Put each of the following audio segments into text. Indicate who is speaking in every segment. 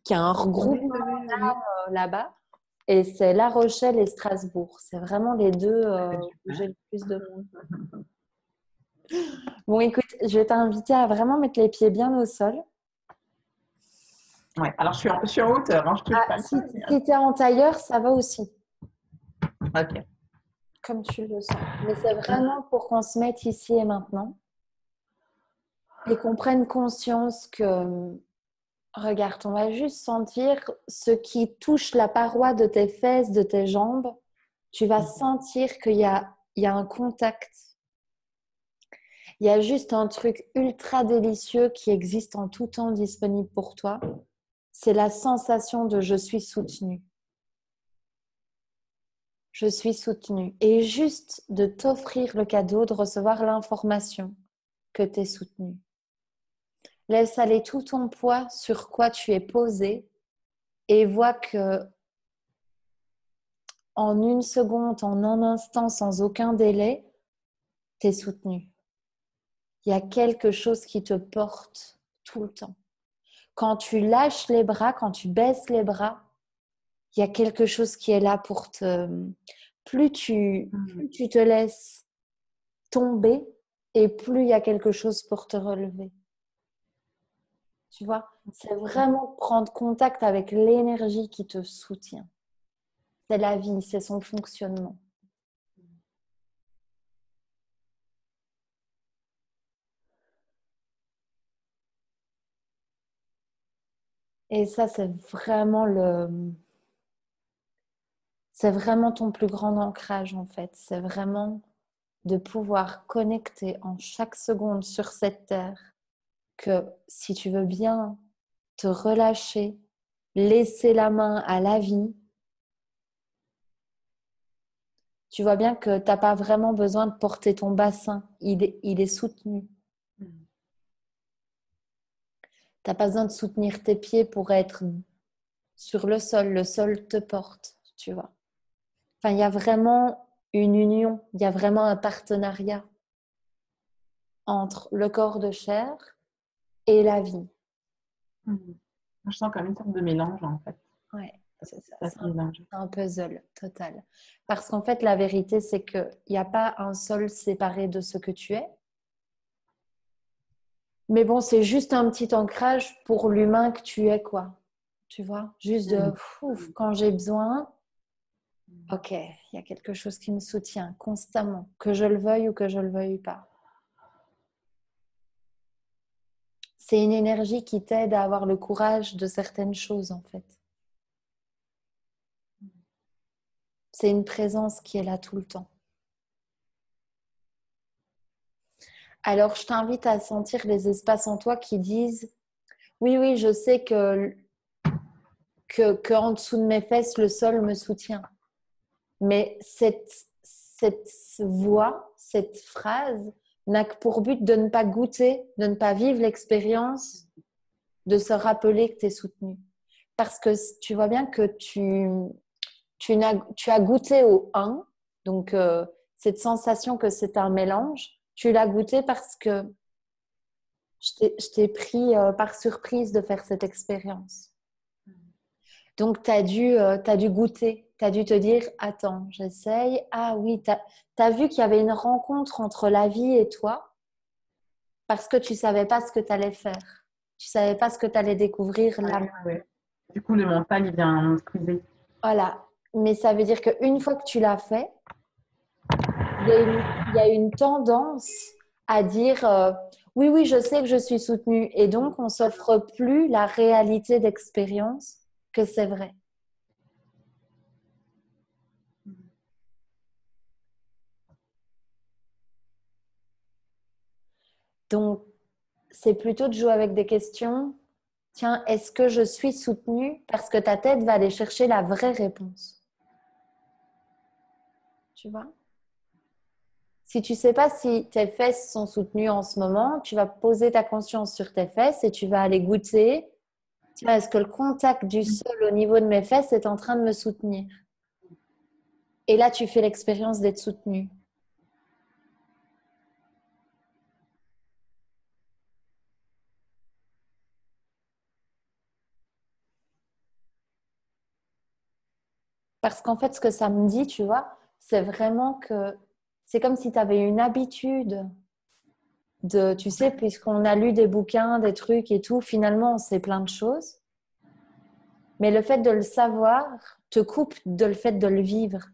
Speaker 1: qui a un
Speaker 2: Oui,
Speaker 1: regroupement
Speaker 2: oui, oui, oui.
Speaker 1: là-bas. Et c'est La Rochelle et Strasbourg. C'est vraiment les deux
Speaker 2: C'est
Speaker 1: où
Speaker 2: super.
Speaker 1: j'ai le plus de monde. Bon, écoute, je vais t'inviter à vraiment mettre les pieds bien au sol.
Speaker 2: Ouais. Alors, je suis en hauteur, hein, je touche
Speaker 1: Ah,
Speaker 2: pas le
Speaker 1: si
Speaker 2: sol.
Speaker 1: si tu es en tailleur, ça va aussi,
Speaker 2: Ok.
Speaker 1: comme tu le sens. Mais c'est vraiment pour qu'on se mette ici et maintenant et qu'on prenne conscience que, regarde, on va juste sentir ce qui touche la paroi de tes fesses, de tes jambes. Tu vas sentir qu'il y a un contact. Il y a juste un truc ultra délicieux qui existe en tout temps disponible pour toi. C'est la sensation de je suis soutenue. Je suis soutenue. Et juste de t'offrir le cadeau de recevoir l'information que tu es soutenue. Laisse aller tout ton poids sur quoi tu es posé et vois que en une seconde, en un instant, sans aucun délai, tu es soutenu. Il y a quelque chose qui te porte tout le temps. Quand tu lâches les bras, quand tu baisses les bras, il y a quelque chose qui est là pour te... plus tu te laisses tomber et plus il y a quelque chose pour te relever. Tu vois, c'est vraiment prendre contact avec l'énergie qui te soutient. C'est la vie, c'est son fonctionnement. Et ça, c'est vraiment ton plus grand ancrage en fait. C'est vraiment de pouvoir connecter en chaque seconde sur cette terre que si tu veux bien te relâcher, laisser la main à la vie, tu vois bien que tu n'as pas vraiment besoin de porter ton bassin. Il est soutenu. Tu n'as pas besoin de soutenir tes pieds pour être sur le sol. Le sol te porte, tu vois. Enfin, il y a vraiment une union, il y a vraiment un partenariat entre le corps de chair et la vie.
Speaker 2: Je sens comme une sorte de mélange, en fait.
Speaker 1: Ouais, c'est ça.
Speaker 2: Ça se mélange.
Speaker 1: C'est un puzzle total. Parce qu'en fait, la vérité, c'est qu'il n'y a pas un sol séparé de ce que tu es. Mais bon, c'est juste un petit ancrage pour l'humain que tu es, quoi. Tu vois? Juste de, ouf, quand j'ai besoin, ok, il y a quelque chose qui me soutient constamment, que je le veuille ou que je le veuille pas. C'est une énergie qui t'aide à avoir le courage de certaines choses, en fait. C'est une présence qui est là tout le temps. Alors, je t'invite à sentir les espaces en toi qui disent, oui, oui, je sais que en dessous de mes fesses, le sol me soutient. Mais cette voix, cette phrase n'a que pour but de ne pas goûter, de ne pas vivre l'expérience, de se rappeler que tu es soutenu. Parce que tu vois bien que tu as goûté au un, donc cette sensation que c'est un mélange, tu l'as goûté parce que je t'ai pris par surprise de faire cette expérience. Donc, t'as dû goûter, tu as dû te dire, attends, j'essaye. Ah oui, tu as vu qu'il y avait une rencontre entre la vie et toi parce que tu ne savais pas ce que tu allais faire. Tu ne savais pas ce que tu allais découvrir là.
Speaker 2: Ouais, ouais. Du coup, le mental, il vient se briser.
Speaker 1: Voilà. Mais ça veut dire qu'une fois que tu l'as fait, il y a une tendance à dire oui, oui, je sais que je suis soutenue. Et donc, on ne s'offre plus la réalité d'expérience que c'est vrai. Donc, c'est plutôt de jouer avec des questions. Tiens, est-ce que je suis soutenue? Parce que ta tête va aller chercher la vraie réponse. Tu vois? Si tu ne sais pas si tes fesses sont soutenues en ce moment, tu vas poser ta conscience sur tes fesses et tu vas aller goûter. Tiens, est-ce que le contact du sol au niveau de mes fesses est en train de me soutenir? Et là, tu fais l'expérience d'être soutenu. Parce qu'en fait, ce que ça me dit, tu vois, c'est vraiment que c'est comme si tu avais une habitude de, tu sais, puisqu'on a lu des bouquins, des trucs et tout, finalement, on sait plein de choses. Mais le fait de le savoir te coupe de le fait de le vivre.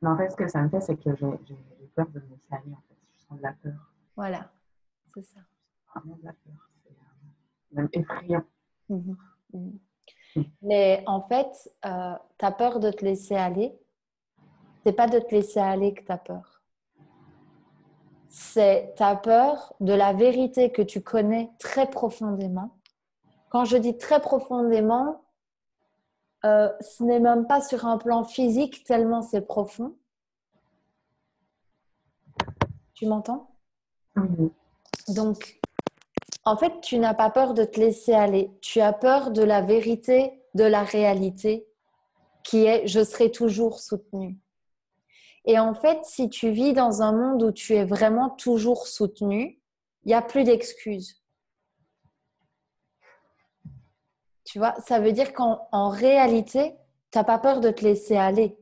Speaker 2: Mais en fait, ce que ça me fait, c'est que j'ai peur de me laisser aller. En fait. Je sens de la peur.
Speaker 1: Voilà, c'est ça.
Speaker 2: Vraiment de la peur. C'est même effrayant.
Speaker 1: Mhm. Mhm. Mais en fait, tu as peur de te laisser aller. C'est pas de te laisser aller que tu as peur. C'est tu as peur de la vérité que tu connais très profondément. Quand je dis très profondément, ce n'est même pas sur un plan physique tellement c'est profond. Tu m'entends?
Speaker 2: Oui.
Speaker 1: Donc, en fait, tu n'as pas peur de te laisser aller. Tu as peur de la vérité, de la réalité, qui est « je serai toujours soutenue ». Et en fait, si tu vis dans un monde où tu es vraiment toujours soutenu, il n'y a plus d'excuses. Tu vois, ça veut dire qu'en réalité, tu n'as pas peur de te laisser aller.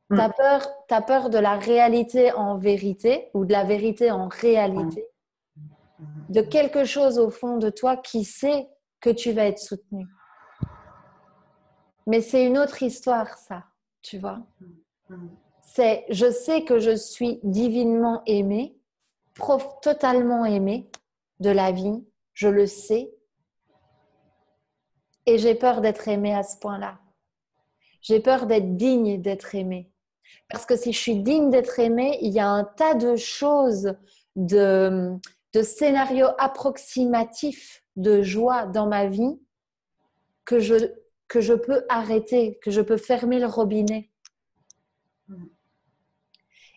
Speaker 1: Tu as peur de la réalité en vérité ou de la vérité en réalité, de quelque chose au fond de toi qui sait que tu vas être soutenu. Mais c'est une autre histoire, ça, tu vois. C'est, je sais que je suis divinement aimée, totalement aimée de la vie, je le sais, et j'ai peur d'être aimée à ce point-là. J'ai peur d'être digne d'être aimée. Parce que si je suis digne d'être aimée, il y a un tas de choses, de scénarios approximatifs de joie dans ma vie que je peux arrêter, que je peux fermer le robinet.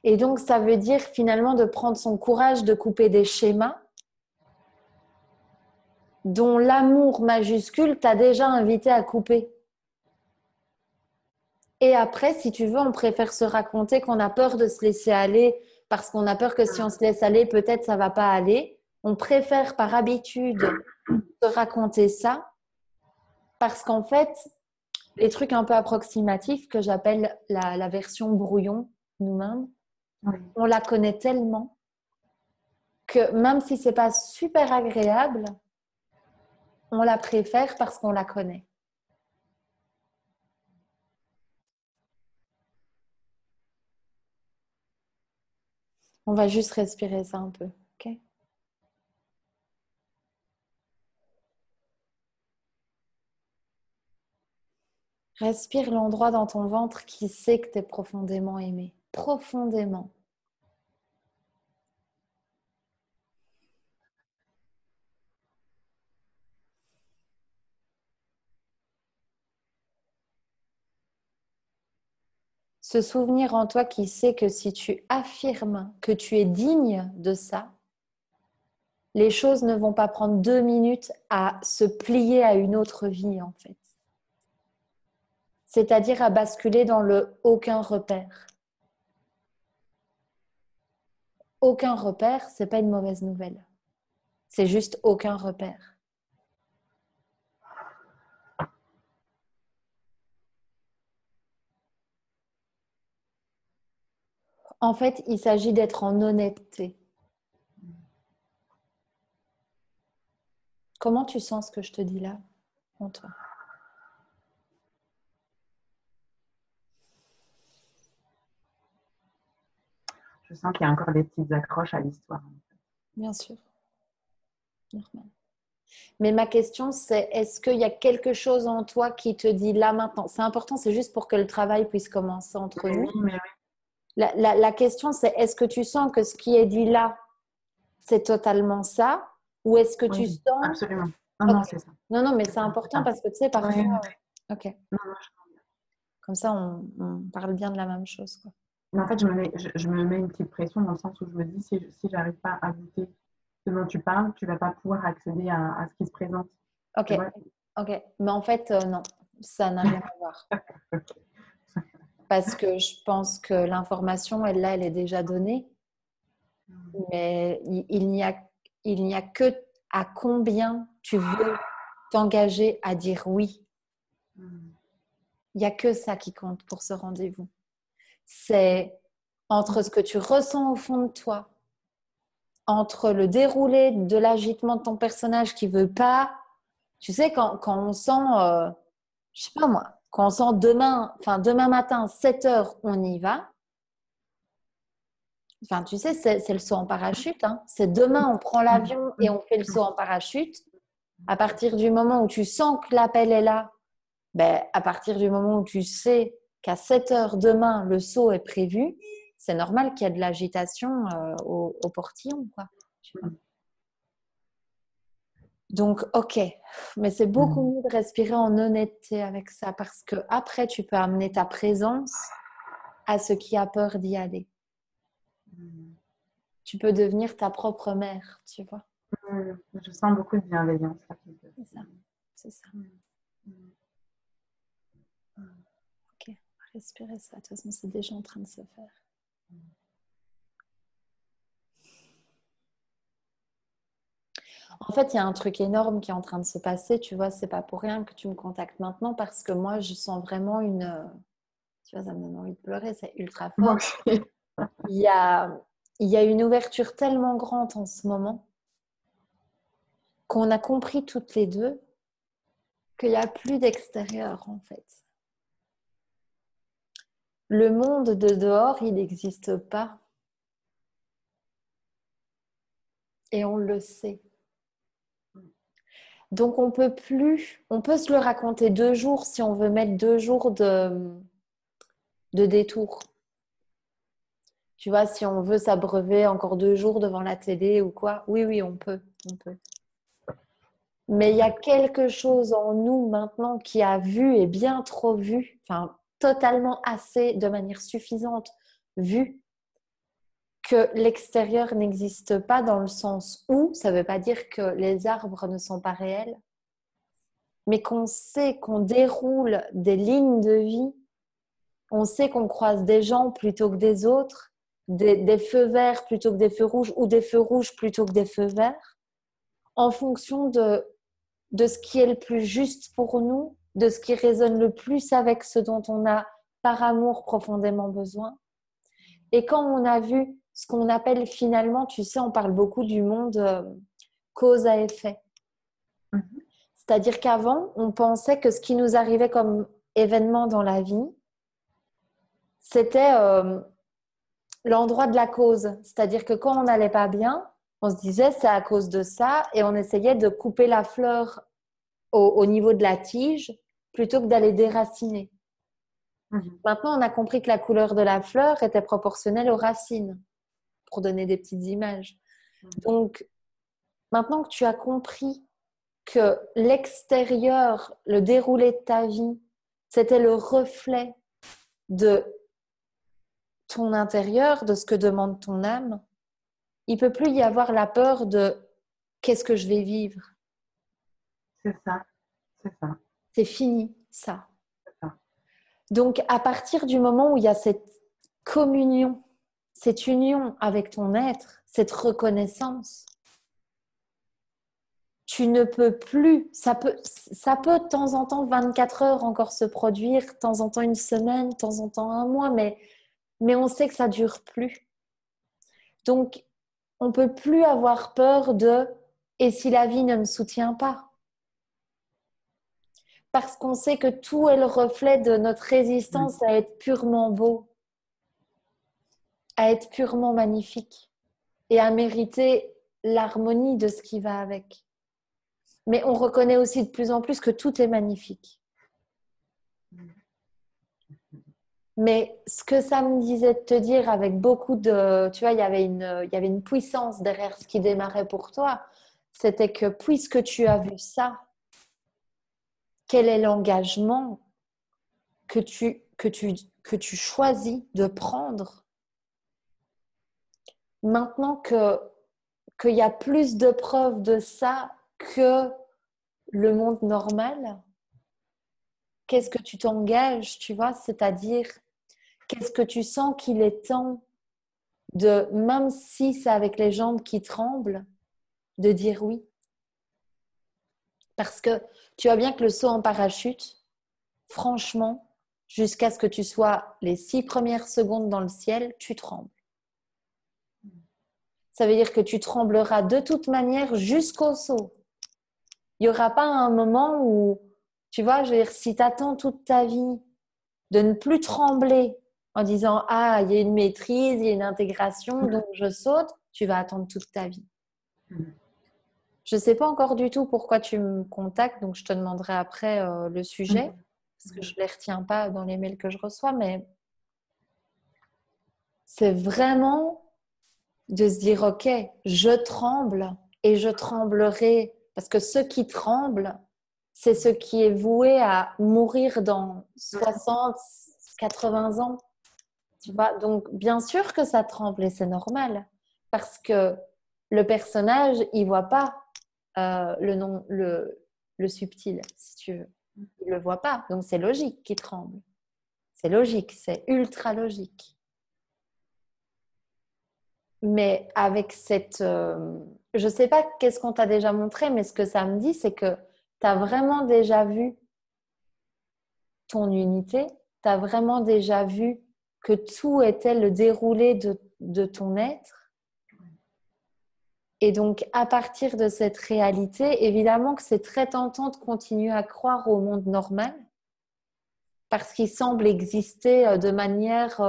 Speaker 1: Et donc, ça veut dire finalement de prendre son courage de couper des schémas dont l'amour majuscule t'a déjà invité à couper. Et après, si tu veux, on préfère se raconter qu'on a peur de se laisser aller parce qu'on a peur que si on se laisse aller, peut-être ça ne va pas aller. On préfère par habitude se raconter ça parce qu'en fait, les trucs un peu approximatifs que j'appelle la version brouillon nous-mêmes, on la connaît tellement que même si ce n'est pas super agréable, on la préfère parce qu'on la connaît. On va juste respirer ça un peu, ok? Respire l'endroit dans ton ventre qui sait que tu es profondément aimé. Profondément. Ce souvenir en toi qui sait que si tu affirmes que tu es digne de ça, les choses ne vont pas prendre 2 minutes à se plier à une autre vie en fait. C'est-à-dire à basculer dans le aucun repère. Aucun repère, c'est pas une mauvaise nouvelle. C'est juste aucun repère. En fait, il s'agit d'être en honnêteté. Comment tu sens ce que je te dis là, en toi?
Speaker 2: Je sens qu'il y a encore des petites accroches à l'histoire.
Speaker 1: Bien sûr. Normal. Mais ma question, c'est est-ce qu'il y a quelque chose en toi qui te dit là maintenant? C'est important, c'est juste pour que le travail puisse commencer entre nous.
Speaker 2: Oui.
Speaker 1: La question, c'est est-ce que tu sens que ce qui est dit là, c'est totalement ça? Ou est-ce que tu sens…
Speaker 2: Absolument. Non,
Speaker 1: Okay.
Speaker 2: non, c'est ça.
Speaker 1: Non, mais c'est important parce que tu sais, parfois… Ok.
Speaker 2: Non,
Speaker 1: Comme ça, on parle bien de la même chose, quoi.
Speaker 2: Mais en fait, je me mets une petite pression dans le sens où je me dis, si j'arrive pas à goûter ce dont tu parles, tu vas pas pouvoir accéder à ce qui se présente.
Speaker 1: Ok. Mais en fait, non, ça n'a rien à voir. Parce que je pense que l'information, elle est déjà donnée. Mais il n'y a que à combien tu veux t'engager à dire oui. Il n'y a que ça qui compte pour ce rendez-vous. C'est entre ce que tu ressens au fond de toi, entre le déroulé de l'agitement de ton personnage qui veut pas, tu sais, quand on sent, je sais pas moi, quand on sent demain matin, 7 heures, on y va. Enfin, tu sais, c'est le saut en parachute. Hein. C'est demain, on prend l'avion et on fait le saut en parachute. À partir du moment où tu sens que l'appel est là, ben, à partir du moment où tu sais qu'à 7 heures demain, le saut est prévu, c'est normal qu'il y ait de l'agitation au portillon, quoi. Tu vois. Donc, ok, mais c'est beaucoup mieux de respirer en honnêteté avec ça parce que après, tu peux amener ta présence à ce qui a peur d'y aller. Tu peux devenir ta propre mère, tu vois.
Speaker 2: Je sens beaucoup de bienveillance.
Speaker 1: C'est ça, c'est ça. Ok, respirer ça. De toute façon, c'est déjà en train de se faire. En fait, il y a un truc énorme qui est en train de se passer. Tu vois, c'est pas pour rien que tu me contactes maintenant parce que moi, je sens vraiment une... Tu vois, ça me donne envie de pleurer, c'est ultra fort. Il y a une ouverture tellement grande en ce moment qu'on a compris toutes les deux qu'il n'y a plus d'extérieur, en fait. Le monde de dehors, il n'existe pas. Et on le sait. Donc, on peut se le raconter 2 jours si on veut mettre 2 jours de détour. Tu vois, si on veut s'abreuver encore 2 jours devant la télé ou quoi, oui, on peut. Mais il y a quelque chose en nous maintenant qui a vu et bien trop vu, enfin totalement assez, de manière suffisante, vu que l'extérieur n'existe pas dans le sens où, ça ne veut pas dire que les arbres ne sont pas réels, mais qu'on sait qu'on déroule des lignes de vie, on sait qu'on croise des gens plutôt que des autres, des feux verts plutôt que des feux rouges ou des feux rouges plutôt que des feux verts, en fonction de ce qui est le plus juste pour nous, de ce qui résonne le plus avec ce dont on a par amour profondément besoin. Et quand on a vu ce qu'on appelle finalement, tu sais, on parle beaucoup du monde cause à effet. C'est-à-dire qu'avant, on pensait que ce qui nous arrivait comme événement dans la vie, c'était l'endroit de la cause. C'est-à-dire que quand on n'allait pas bien, on se disait c'est à cause de ça et on essayait de couper la fleur au niveau de la tige plutôt que d'aller déraciner. Maintenant, on a compris que la couleur de la fleur était proportionnelle aux racines, pour donner des petites images. Donc, maintenant que tu as compris que l'extérieur, le déroulé de ta vie, c'était le reflet de ton intérieur, de ce que demande ton âme, il ne peut plus y avoir la peur de qu'est-ce que je vais vivre.
Speaker 2: C'est ça.
Speaker 1: C'est fini, ça.
Speaker 2: C'est ça.
Speaker 1: Donc, à partir du moment où il y a cette communion, cette union avec ton être, cette reconnaissance, tu ne peux plus, ça peut de temps en temps 24 heures encore se produire, de temps en temps une semaine, de temps en temps un mois, mais on sait que ça ne dure plus. Donc, on ne peut plus avoir peur de « et si la vie ne me soutient pas ?» Parce qu'on sait que tout est le reflet de notre résistance à être purement beau, à être purement magnifique et à mériter l'harmonie de ce qui va avec. Mais on reconnaît aussi de plus en plus que tout est magnifique. Mais ce que ça me disait de te dire avec beaucoup de... Tu vois, il y avait une puissance derrière ce qui démarrait pour toi. C'était que puisque tu as vu ça, quel est l'engagement que tu choisis de prendre maintenant qu'il y a plus de preuves de ça que le monde normal? Qu'est-ce que tu t'engages, tu vois? C'est-à-dire, qu'est-ce que tu sens qu'il est temps de, même si c'est avec les jambes qui tremblent, de dire oui? Parce que tu vois bien que le saut en parachute, franchement, jusqu'à ce que tu sois les 6 premières secondes dans le ciel, tu trembles. Ça veut dire que tu trembleras de toute manière jusqu'au saut. Il n'y aura pas un moment où, tu vois, je veux dire, si tu attends toute ta vie de ne plus trembler en disant « Ah, il y a une maîtrise, il y a une intégration, donc je saute », tu vas attendre toute ta vie. Je ne sais pas encore du tout pourquoi tu me contactes, donc je te demanderai après le sujet, parce que je ne les retiens pas dans les mails que je reçois, mais c'est vraiment de se dire « Ok, je tremble et je tremblerai », parce que ce qui tremble, c'est ce qui est voué à mourir dans 60, 80 ans. Tu vois? Donc, bien sûr que ça tremble et c'est normal, parce que le personnage, il ne voit pas le subtil, si tu veux. Il ne le voit pas, donc c'est logique qu'il tremble. C'est logique, c'est ultra logique. Mais avec cette... je ne sais pas qu'est-ce qu'on t'a déjà montré, mais ce que ça me dit, c'est que tu as vraiment déjà vu ton unité, tu as vraiment déjà vu que tout était le déroulé de ton être. Et donc, à partir de cette réalité, évidemment que c'est très tentant de continuer à croire au monde normal parce qu'il semble exister de manière...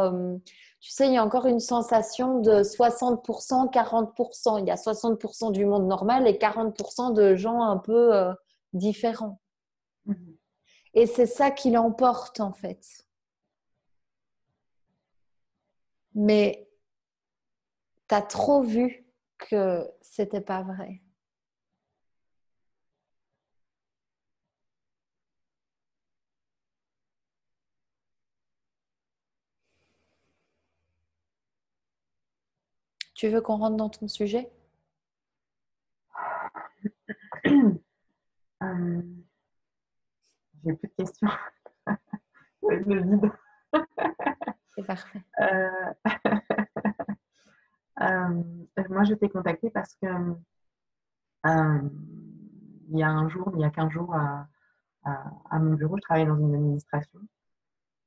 Speaker 1: tu sais, il y a encore une sensation de 60%, 40%. Il y a 60% du monde normal et 40% de gens un peu différents. Et c'est ça qui l'emporte, en fait. Mais tu as trop vu que c'était pas vrai. Tu veux qu'on rentre dans ton sujet?
Speaker 2: J'ai plus de questions. Le vide.
Speaker 1: C'est parfait.
Speaker 2: Moi, je t'ai contactée parce que il y a un jour, il y a 15 jours, à mon bureau, je travaille dans une administration.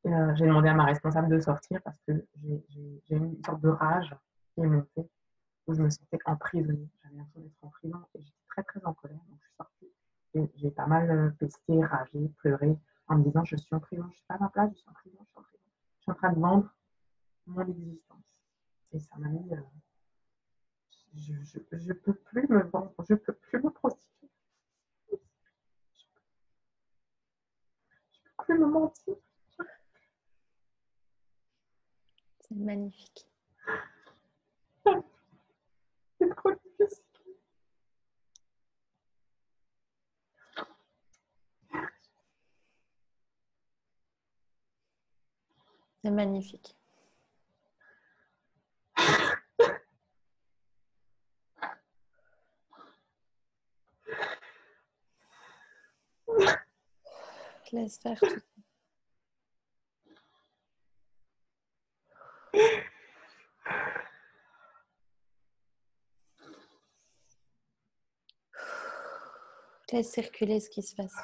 Speaker 2: Et, j'ai demandé à ma responsable de sortir parce que j'ai eu une sorte de rage qui est montée, où je me sentais emprisonnée. J'avais l'impression d'être en prison et j'étais très, très en colère. Donc, je suis sortie et j'ai pas mal pesté, ragé, pleuré en me disant: Je suis en prison, je ne suis pas à ma place, je suis en prison, je suis en prison. Je suis en train de vendre mon existence. Et ça m'a mis. Je peux plus me vendre, je peux plus me prostituer, je peux plus me mentir.
Speaker 1: C'est magnifique.
Speaker 2: C'est trop difficile.
Speaker 1: C'est magnifique. Laisse faire tout. Laisse circuler ce qui se passe.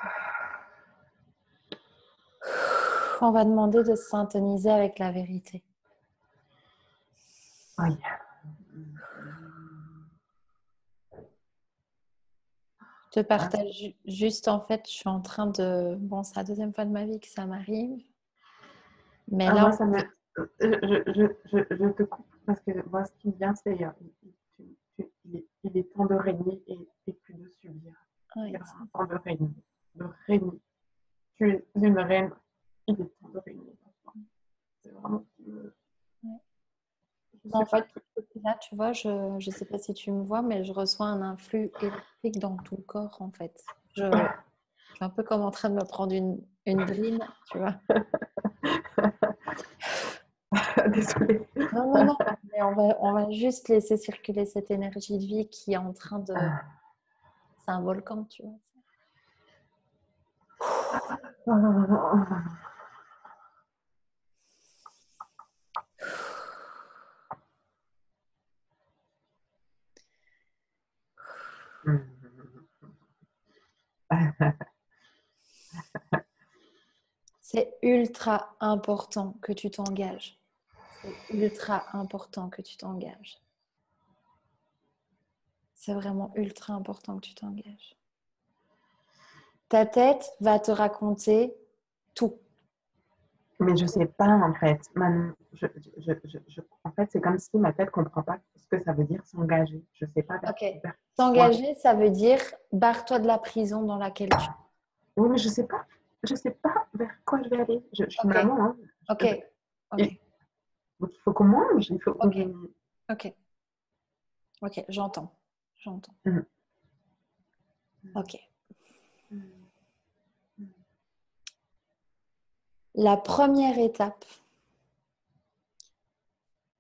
Speaker 1: On va demander de se syntoniser avec la vérité.
Speaker 2: Oui.
Speaker 1: Je te partage juste, en fait, je suis en train de... Bon, c'est la deuxième fois de ma vie que ça m'arrive. Mais là,
Speaker 2: Moi, ça me. Je te coupe parce que moi, ce qui me vient, c'est il est temps de régner et plus de subir. Il est vraiment temps de régner. De régner. Tu es une reine, il est temps de régner. C'est vraiment ce qui me.
Speaker 1: en fait, là, tu vois, je ne sais pas si tu me vois, mais je reçois un influx électrique dans tout le corps, en fait. Je suis un peu comme en train de me prendre une drine, tu vois.
Speaker 2: Désolée.
Speaker 1: Non, non, non. Mais on va juste laisser circuler cette énergie de vie qui est en train de... C'est un volcan, tu vois. C'est ultra important que tu t'engages. C'est ultra important que tu t'engages. C'est vraiment ultra important que tu t'engages. Ta tête va te raconter tout.
Speaker 2: Mais je sais pas, en fait. Manon, en fait, c'est comme si ma tête comprend pas ce que ça veut dire s'engager. Je sais pas
Speaker 1: Ok.
Speaker 2: vers quoi.
Speaker 1: S'engager, ça veut dire barre-toi de la prison dans laquelle tu es.
Speaker 2: Oui, mais je sais pas. Je sais pas vers quoi je vais aller. Je suis
Speaker 1: Ok.
Speaker 2: maman, hein.
Speaker 1: Ok. Ok.
Speaker 2: Et, donc, il faut qu'on mange. Il faut
Speaker 1: Ok.
Speaker 2: qu'on...
Speaker 1: Ok. Ok. J'entends. J'entends.
Speaker 2: Mhm.
Speaker 1: Ok. La première étape,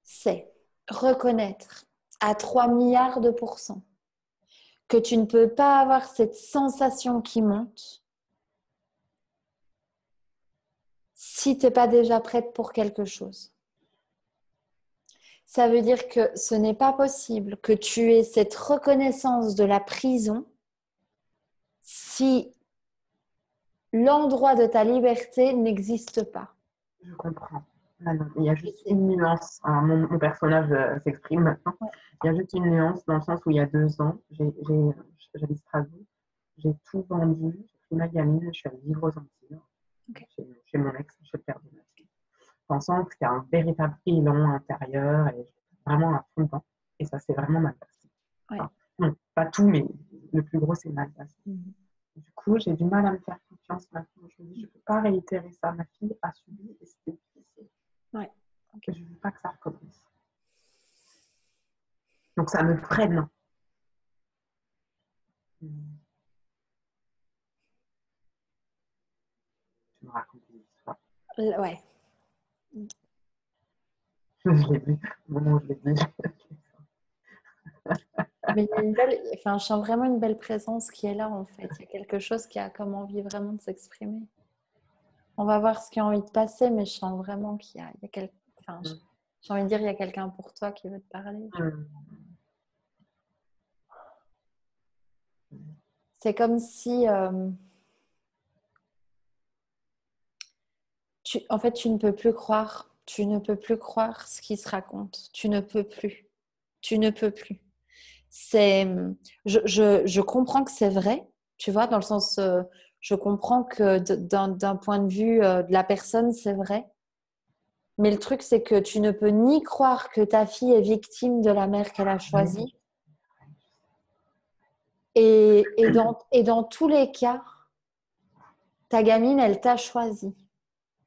Speaker 1: c'est reconnaître à 3 milliards de pourcents que tu ne peux pas avoir cette sensation qui monte si tu n'es pas déjà prête pour quelque chose. Ça veut dire que ce n'est pas possible que tu aies cette reconnaissance de la prison si l'endroit de ta liberté n'existe pas.
Speaker 2: Je comprends. Manon, il y a juste une nuance. Alors, mon personnage s'exprime maintenant.
Speaker 1: Ouais.
Speaker 2: Il y a juste une nuance dans le sens où il y a 2 ans, j'habite Strasbourg, j'ai tout vendu, j'ai pris ma gamine, je suis allée vivre aux Antilles,
Speaker 1: Okay.
Speaker 2: chez mon ex, chez le père de ma fille, pensant que c'était un véritable élan intérieur et vraiment à fond dedans. Et ça s'est vraiment mal passé.
Speaker 1: Ouais.
Speaker 2: Enfin, non, pas tout, mais le plus gros, c'est mal passé. Du coup, j'ai du mal à me faire confiance maintenant. Je me dis, je ne peux pas réitérer ça. Ma fille a subi et c'était difficile.
Speaker 1: Ouais.
Speaker 2: Okay. Je ne veux pas que ça recommence. Donc, ça me freine. Tu me racontes des histoires.
Speaker 1: Ouais.
Speaker 2: Je l'ai vu. Au moment où je l'ai dit.
Speaker 1: Mais il y a une belle, enfin, je sens vraiment une belle présence qui est là en fait. Il y a quelque chose qui a comme envie vraiment de s'exprimer. On va voir ce qui a envie de passer, mais je sens vraiment qu'il y a, enfin, j'ai envie de dire, il y a quelqu'un pour toi qui veut te parler. C'est comme si, en fait, tu ne peux plus croire. Tu ne peux plus croire ce qui se raconte. Tu ne peux plus. Tu ne peux plus. Je comprends que c'est vrai, tu vois, dans le sens, je comprends que d'un point de vue de la personne, c'est vrai. Mais le truc, c'est que tu ne peux ni croire que ta fille est victime de la mère qu'elle a choisie. Et dans tous les cas, ta gamine, elle t'a choisi.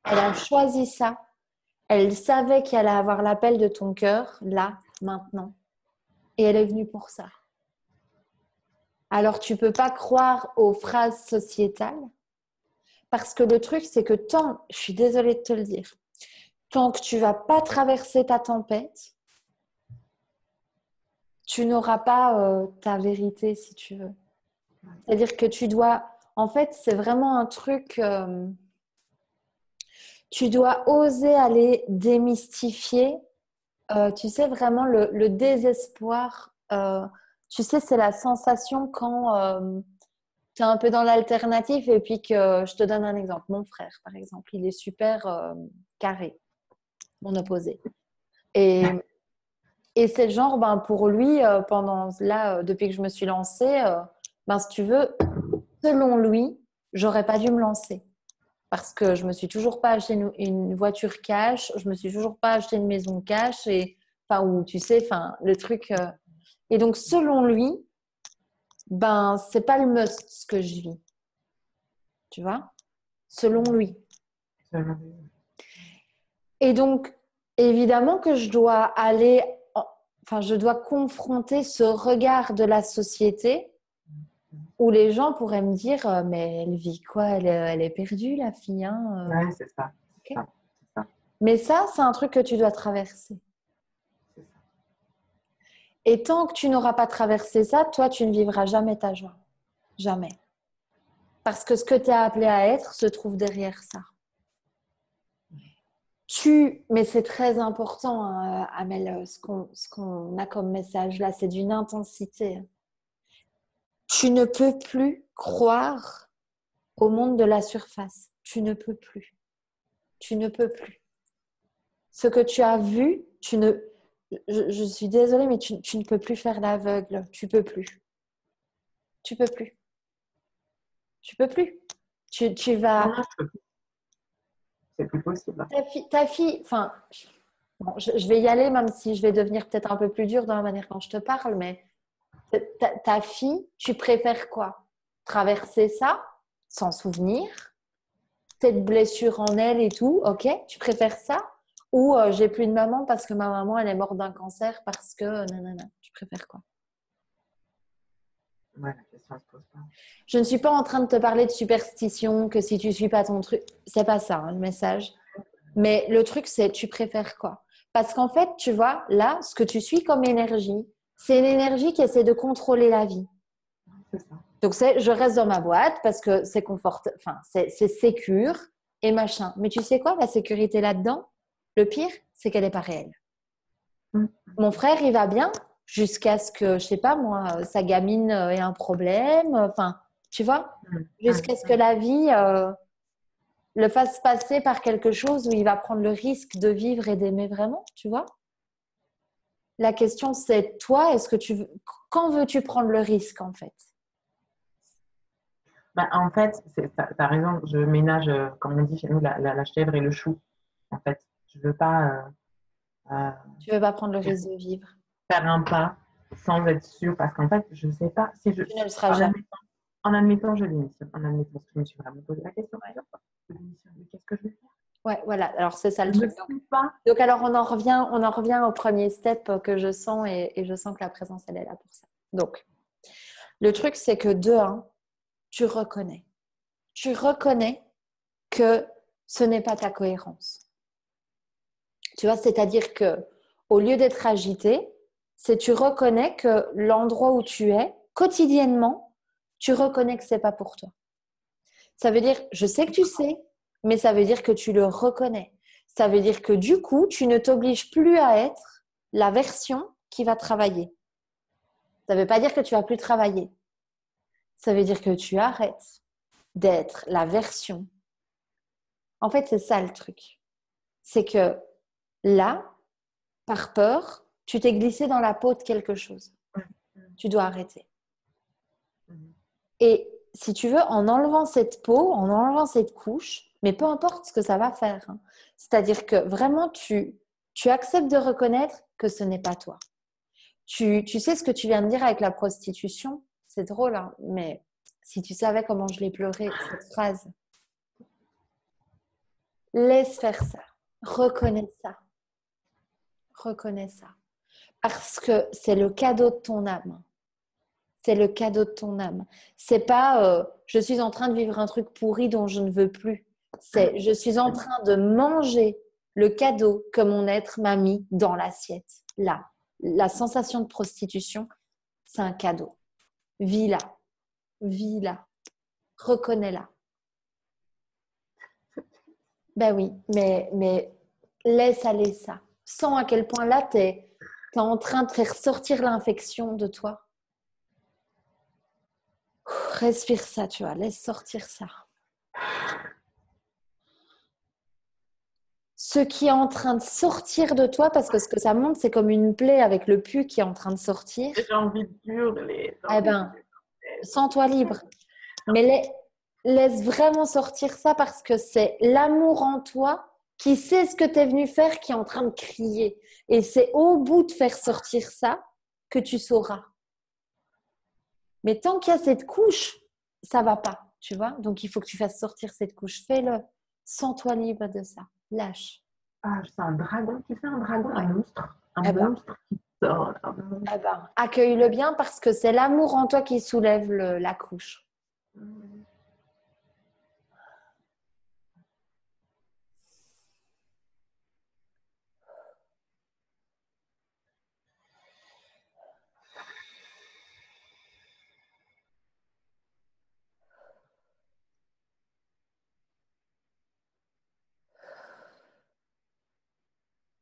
Speaker 1: Elle a choisi ça. Elle savait qu'elle allait avoir l'appel de ton cœur, là, maintenant. Et elle est venue pour ça. Alors, tu ne peux pas croire aux phrases sociétales. Parce que le truc, c'est que je suis désolée de te le dire, tant que tu ne vas pas traverser ta tempête, tu n'auras pas ta vérité, si tu veux. C'est-à-dire que tu dois, en fait, c'est vraiment un truc, tu dois oser aller démystifier, tu sais, vraiment le désespoir. Tu sais, c'est la sensation quand tu es un peu dans l'alternative et puis que, je te donne un exemple, mon frère, par exemple, il est super carré, mon opposé. Et c'est le genre, ben, pour lui, depuis que je me suis lancée, ben, si tu veux, selon lui, j'aurais pas dû me lancer. Parce que je me suis toujours pas acheté une voiture cash, je me suis toujours pas acheté une maison cash, et, enfin, ou tu sais, enfin, le truc. Et donc, selon lui, ben, c'est pas le must ce que je vis. Tu vois? Selon lui. Et donc, évidemment que je dois je dois confronter ce regard de la société où les gens pourraient me dire mais elle vit quoi? Elle est perdue, la fille. Hein
Speaker 2: Ouais, c'est ça.
Speaker 1: Okay.
Speaker 2: C'est ça.
Speaker 1: Mais ça, c'est un truc que tu dois traverser.
Speaker 2: C'est ça.
Speaker 1: Et tant que tu n'auras pas traversé ça, toi, tu ne vivras jamais ta joie. Jamais. Parce que ce que tu es appelé à être se trouve derrière ça. Mais c'est très important, hein, Amel, ce qu'on a comme message là, c'est d'une intensité. Tu ne peux plus croire au monde de la surface. Tu ne peux plus. Tu ne peux plus. Ce que tu as vu, je suis désolée, mais tu ne peux plus faire l'aveugle. Tu peux plus. Tu peux plus. Tu peux plus. Tu vas...
Speaker 2: Non, je peux plus. C'est plus possible.
Speaker 1: Ta fille, enfin, bon, je vais y aller, même si je vais devenir peut-être un peu plus dure dans la manière dont je te parle, mais ta fille, tu préfères quoi? Traverser ça sans souvenir, cette blessure en elle et tout, ok? Tu préfères ça? Ou j'ai plus de maman parce que ma maman, elle est morte d'un cancer parce que nanana. Tu préfères quoi?
Speaker 2: Ouais, la question ne se pose pas.
Speaker 1: Je ne suis pas en train de te parler de superstition, que si tu suis pas ton truc, c'est pas ça hein, le message. Mais le truc, c'est tu préfères quoi? Parce qu'en fait, tu vois, là, ce que tu suis comme énergie, c'est une énergie qui essaie de contrôler la vie.
Speaker 2: C'est ça.
Speaker 1: Donc, je reste dans ma boîte parce que c'est confort, enfin, c'est sécure et machin. Mais tu sais quoi, la sécurité là-dedans, le pire, c'est qu'elle n'est pas réelle. Mon frère, il va bien jusqu'à ce que, je sais pas moi, sa gamine ait un problème. Enfin, tu vois, jusqu'à ce que la vie le fasse passer par quelque chose où il va prendre le risque de vivre et d'aimer vraiment, tu vois. La question, c'est toi, quand veux-tu prendre le risque en fait?
Speaker 2: Bah, en fait, tu as raison, je ménage, comme on dit chez nous, la chèvre et le chou. En fait, je veux pas
Speaker 1: Tu veux pas prendre le risque de vivre?
Speaker 2: faire un pas sans être sûre, parce qu'en fait, je ne sais pas si je.
Speaker 1: Tu ne le seras jamais.
Speaker 2: En admettant, je démissionne. En admettant, parce que je me suis vraiment posé la question plusieurs fois. Je démissionne, mais qu'est-ce que je vais faire?
Speaker 1: Ouais, voilà. Alors c'est ça le
Speaker 2: Je ne
Speaker 1: truc.
Speaker 2: sais pas.
Speaker 1: Donc alors on en revient au premier step que je sens et je sens que la présence elle est là pour ça. Donc le truc c'est que de un, tu reconnais. Tu reconnais que ce n'est pas ta cohérence. Tu vois, c'est-à-dire que au lieu d'être agité, c'est tu reconnais que l'endroit où tu es quotidiennement, tu reconnais que c'est pas pour toi. Ça veut dire, je sais que tu sais, mais ça veut dire que tu le reconnais. Ça veut dire que du coup, tu ne t'obliges plus à être la version qui va travailler. Ça ne veut pas dire que tu vas plus travailler. Ça veut dire que tu arrêtes d'être la version. En fait, c'est ça le truc. C'est que là, par peur, tu t'es glissé dans la peau de quelque chose. Tu dois arrêter. Et si tu veux, en enlevant cette peau, en enlevant cette couche, mais peu importe ce que ça va faire, hein, c'est-à-dire que vraiment, tu acceptes de reconnaître que ce n'est pas toi. Tu sais ce que tu viens de dire avec la prostitution, c'est drôle, hein, mais si tu savais comment je l'ai pleuré, cette phrase. Laisse faire ça. Reconnais ça. Reconnais ça. Parce que c'est le cadeau de ton âme. C'est le cadeau de ton âme. C'est pas je suis en train de vivre un truc pourri dont je ne veux plus. C'est je suis en train de manger le cadeau que mon être m'a mis dans l'assiette. Là, la sensation de prostitution, c'est un cadeau. Vis-la. Vis-la. Reconnais-la. Ben oui, mais laisse aller ça. Sens à quel point là, tu es en train de faire sortir l'infection de toi. Respire ça, tu vois, laisse sortir ça. Ce qui est en train de sortir de toi, parce que ce que ça montre, c'est comme une plaie avec le pus qui est en train de sortir.
Speaker 2: J'ai envie de hurler.
Speaker 1: Eh ben, sens-toi libre. Mais laisse vraiment sortir ça parce que c'est l'amour en toi qui sait ce que tu es venu faire qui est en train de crier. Et c'est au bout de faire sortir ça que tu sauras. Mais tant qu'il y a cette couche, ça va pas, tu vois. Donc, il faut que tu fasses sortir cette couche. Fais-le. Sens-toi libre de ça. Lâche.
Speaker 2: Ah, c'est un dragon. Tu sais, un dragon, un monstre.
Speaker 1: Eh ben,
Speaker 2: Monstre qui sort.
Speaker 1: eh ben, accueille-le bien parce que c'est l'amour en toi qui soulève la couche.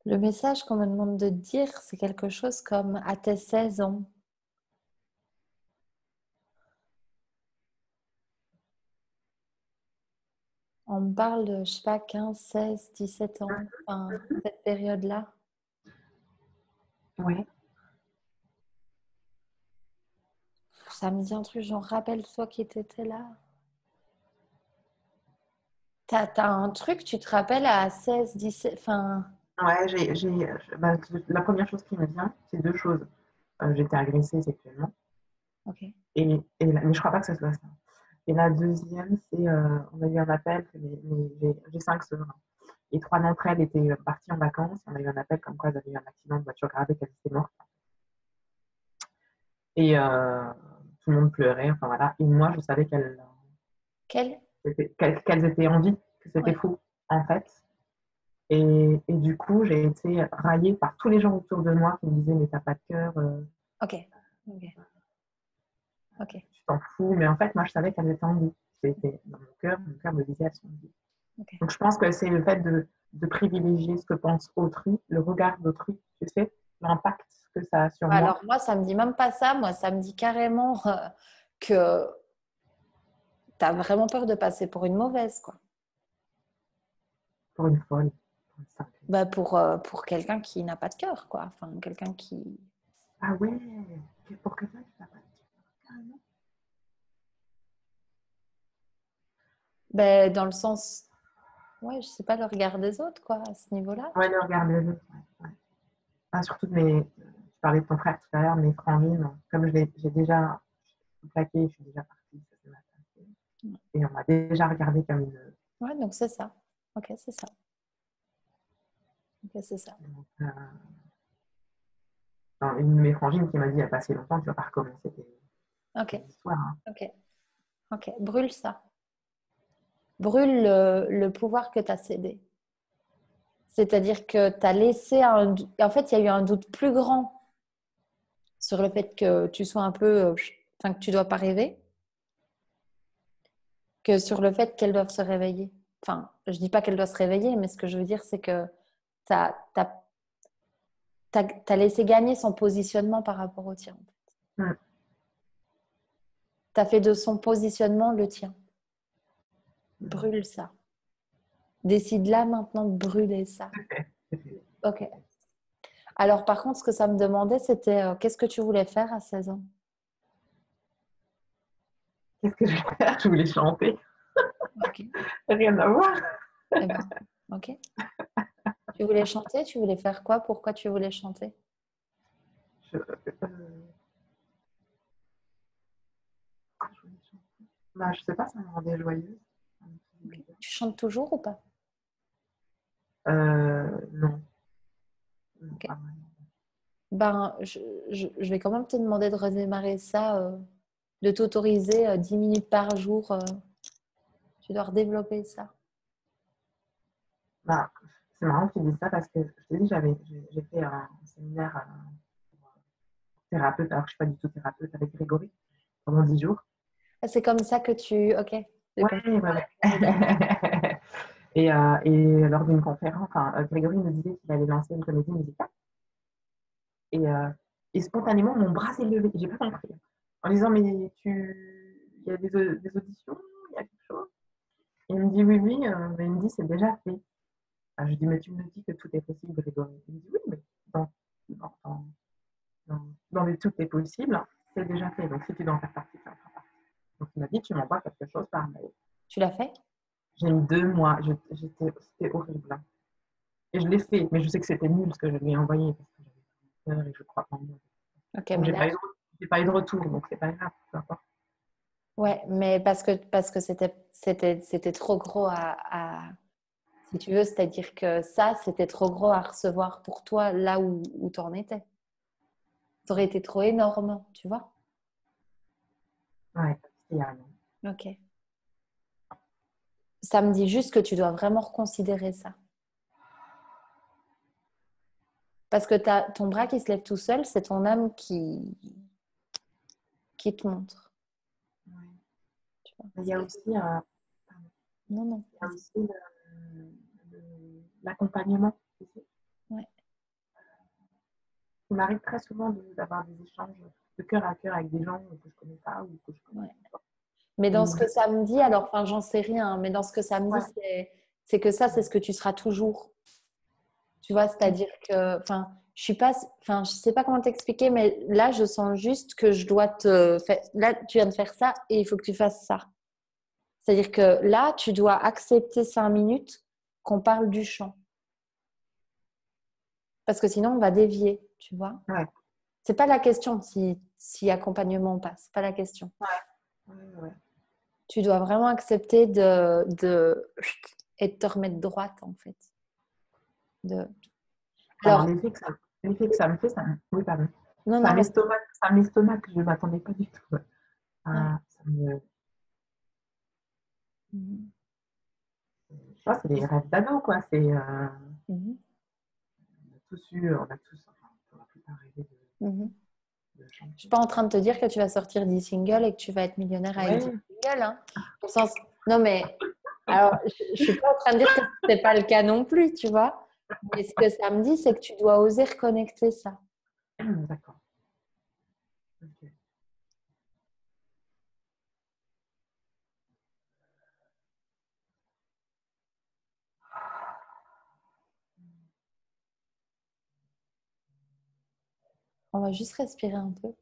Speaker 1: Le message qu'on me demande de dire, c'est quelque chose comme à tes 16 ans. En on me parle de, je sais pas, 15, 16, 17 ans, enfin, cette période-là.
Speaker 2: Oui.
Speaker 1: Ça me dit un truc, j'en rappelle-toi qui t'étais là. T'as un truc, tu te rappelles à 16, 17, enfin,
Speaker 2: Ouais, bah, la première chose qui me vient, c'est deux choses. J'ai été agressée sexuellement,
Speaker 1: ok.
Speaker 2: mais je crois pas que ce soit ça. Et la deuxième, c'est on a eu un appel, j'ai 5 sœurs, hein, et 3 d'entre elles étaient parties en vacances. On a eu un appel comme quoi elles avaient eu un accident de voiture grave et qu'elles étaient mortes. Et tout le monde pleurait, enfin voilà. Et moi, je savais
Speaker 1: Quelle?
Speaker 2: qu'elles étaient en vie, que c'était
Speaker 1: Ouais.
Speaker 2: faux, en fait. Et du coup, j'ai été raillée par tous les gens autour de moi qui me disaient, mais t'as pas de cœur,
Speaker 1: Ok. Ok. Ok.
Speaker 2: tu t'en fous. Mais en fait, moi, je savais qu'elles étaient en vie. C'était dans mon cœur me disait, elles sont en vie.
Speaker 1: Ok.
Speaker 2: Donc, je pense que c'est le fait de privilégier ce que pense autrui, le regard d'autrui, tu sais, l'impact que ça a sur moi.
Speaker 1: Alors moi, ça me dit même pas ça. Moi, ça me dit carrément que t'as vraiment peur de passer pour une mauvaise, quoi.
Speaker 2: Pour une folle, pour une cinglée.
Speaker 1: Bah pour quelqu'un qui n'a pas de cœur, quoi. Enfin, quelqu'un qui...
Speaker 2: Ah ouais, pour quelqu'un qui n'a pas de cœur, carrément.
Speaker 1: Ben, dans le sens, ouais, je sais pas, le regard des autres, quoi, à ce niveau-là.
Speaker 2: Ouais, le regard des autres, ouais, ouais. Ah, surtout de tu parlais de ton frère tout à l'heure, mes frangines, comme j'ai déjà plaqué, je suis déjà partie, ça s'est mal passé. Et on m'a déjà regardé comme une.
Speaker 1: Ouais, donc c'est ça. Ok, c'est ça. Ok, c'est ça.
Speaker 2: Donc, une de mes frangines qui m'a dit il n'y a pas si longtemps, tu vas pas recommencer
Speaker 1: Ok,
Speaker 2: tes histoires. Hein.
Speaker 1: ok, ok. Brûle ça. Brûle le pouvoir que tu as cédé. C'est-à-dire que tu as laissé un... En fait, il y a eu un doute plus grand sur le fait que tu sois un peu... Enfin, que tu ne dois pas rêver, que sur le fait qu'elles doivent se réveiller. Enfin, je dis pas qu'elles doivent se réveiller, mais ce que je veux dire, c'est que tu as, laissé gagner son positionnement par rapport au tien.
Speaker 2: Mm.
Speaker 1: Tu as fait de son positionnement le tien. Brûle ça. Décide là maintenant de brûler ça. Ok. Alors par contre, ce que ça me demandait, c'était qu'est-ce que tu voulais faire à 16 ans?
Speaker 2: Qu'est-ce que je vais faire? Je voulais chanter.
Speaker 1: Ok.
Speaker 2: Rien à voir.
Speaker 1: Eh ben, ok. Tu voulais chanter? Tu voulais faire quoi? Pourquoi tu voulais chanter?
Speaker 2: Je, je voulais chanter. Bah, je sais pas, ça me rendait joyeuse.
Speaker 1: Ok. Tu chantes toujours ou pas?
Speaker 2: Non, non,
Speaker 1: Ok.
Speaker 2: pas vraiment.
Speaker 1: Ben, je vais quand même te demander de redémarrer ça, de t'autoriser 10 minutes par jour. Tu dois redévelopper ça.
Speaker 2: Bah, c'est marrant que tu dises ça parce que je t'ai dit, j'ai fait un séminaire pour thérapeute, alors que je ne suis pas du tout thérapeute, avec Grégory pendant 10 jours.
Speaker 1: Ah, c'est comme ça que tu... Ok. C'est
Speaker 2: Ouais,
Speaker 1: comme
Speaker 2: ouais, ouais. Et lors d'une conférence, enfin, Grégory me disait qu'il allait lancer une comédie musicale. Et, euh, et spontanément, mon bras s'est levé. J'ai pas compris. En disant, mais il y a des auditions, il y a quelque chose. Il me dit, oui, oui. Mais il me dit, c'est déjà fait. Je dis, mais tu me dis que tout est possible, Grégory. Il me dit, oui, mais dans, dans, dans, dans les tout est possible, c'est déjà fait. Donc, si tu dois en faire partie, tu en feras partie. Donc, il m'a dit, tu m'envoies quelque chose par mail.
Speaker 1: Tu l'as fait?
Speaker 2: J'ai mis 2 mois. C'était horrible. Et je l'ai fait, mais je sais que c'était nul ce que je lui ai envoyé parce que j'avais peur et je crois en moi.
Speaker 1: Ok,
Speaker 2: Donc,
Speaker 1: mais là...
Speaker 2: j'ai pas eu de retour, donc c'est pas grave, peu importe.
Speaker 1: Ouais, mais parce que c'était trop gros si tu veux, c'est-à-dire que ça, c'était trop gros à recevoir pour toi là où tu en étais. Ça aurait été trop énorme, tu vois?
Speaker 2: Ouais, c'est
Speaker 1: Ok. Ça me dit juste que tu dois vraiment reconsidérer ça. Parce que ton bras qui se lève tout seul, c'est ton âme qui te montre.
Speaker 2: ouais.
Speaker 1: Tu vois?
Speaker 2: Il y a aussi,
Speaker 1: Non, non.
Speaker 2: il y a aussi l'accompagnement. Tu sais.
Speaker 1: Ouais.
Speaker 2: Il m'arrive très souvent d'avoir des échanges de cœur à cœur avec des gens que je connais pas ou que je connais
Speaker 1: Ouais.
Speaker 2: pas.
Speaker 1: Mais dans ce
Speaker 2: Mm.
Speaker 1: que ça me dit, alors, enfin, j'en sais rien, mais dans ce que ça me dit,
Speaker 2: Ouais.
Speaker 1: c'est que ça, c'est ce que tu seras toujours. Tu vois, c'est-à-dire que, enfin, je suis pas, enfin, je sais pas comment t'expliquer, mais là, je sens juste que je dois te faire, là, tu viens de faire ça et il faut que tu fasses ça. C'est-à-dire que là, tu dois accepter 5 minutes qu'on parle du chant. Parce que sinon, on va dévier, tu vois.
Speaker 2: Ouais.
Speaker 1: C'est pas la question si accompagnement ou pas, c'est pas la question.
Speaker 2: Ouais. Ouais.
Speaker 1: Tu dois vraiment accepter et de te remettre droite, en fait. De...
Speaker 2: Alors,
Speaker 1: Alors,
Speaker 2: l'effet que ça me fait, oui, pardon.
Speaker 1: non, non, vas-y.
Speaker 2: Ça m'estomac, je ne m'attendais pas du tout.
Speaker 1: Ouais.
Speaker 2: Ça me,
Speaker 1: Mhm.
Speaker 2: je vois, c'est des rêves d'ado, quoi.
Speaker 1: Mhm.
Speaker 2: On a tous, enfin, pour la plupart, rêvé
Speaker 1: Mhm.
Speaker 2: de
Speaker 1: Je suis
Speaker 2: chanter.
Speaker 1: pas en train de te dire que tu vas sortir 10 singles et que tu vas être millionnaire avec 10
Speaker 2: Ouais.
Speaker 1: singles. Hein. Au sens... Non, mais alors, je suis pas en train de dire que c'est pas le cas non plus, tu vois. Mais ce que ça me dit, c'est que tu dois oser reconnecter ça.
Speaker 2: D'accord. Ok.
Speaker 1: On va juste respirer un peu.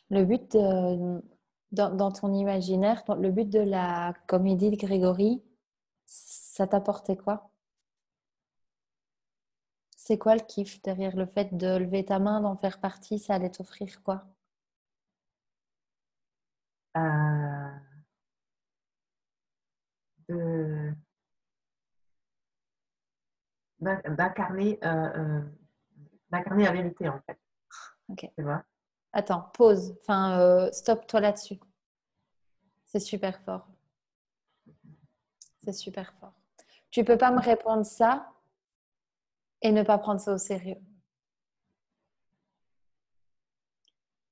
Speaker 1: Le but dans ton imaginaire, le but de la comédie de Grégory, ça t'apportait quoi? C'est quoi le kiff derrière le fait de lever ta main, d'en faire partie, ça allait t'offrir quoi?
Speaker 2: Euh, de- d'incarner d'incarner la vérité, en fait.
Speaker 1: Ok.
Speaker 2: Tu vois?
Speaker 1: Attends, pause. Enfin, stop-toi là-dessus. C'est super fort. C'est super fort. Tu peux pas me répondre ça et ne pas prendre ça au sérieux.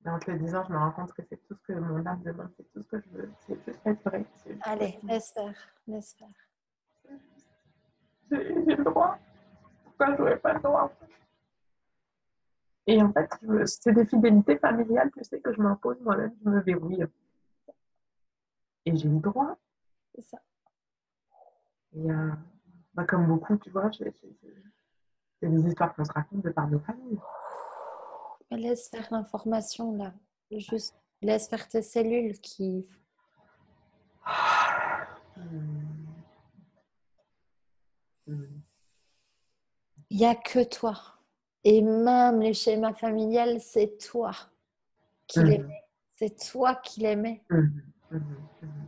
Speaker 2: Et en te le disant, je me rends compte que c'est tout ce que mon âme demande, c'est tout ce que je veux. C'est juste être vrai. C'est juste
Speaker 1: Allez,
Speaker 2: être moi.
Speaker 1: laisse faire, laisse faire.
Speaker 2: J'ai le droit. Pourquoi je n'aurais pas le droit? Et en fait, c'est des fidélités familiales que c'est que je m'impose moi-même, je me verrouille. Et j'ai le droit.
Speaker 1: C'est ça.
Speaker 2: Et comme beaucoup, tu vois, c'est des histoires qu'on se raconte de par nos familles.
Speaker 1: Mais laisse faire l'information là. Juste laisse faire tes cellules qui.
Speaker 2: Hmm. Hmm.
Speaker 1: Il n'y a que toi. Et même les schémas familiales, c'est toi qui l'aimais.
Speaker 2: Hmm.
Speaker 1: C'est toi qui l'aimais.
Speaker 2: Hmm. Hmm. Hmm.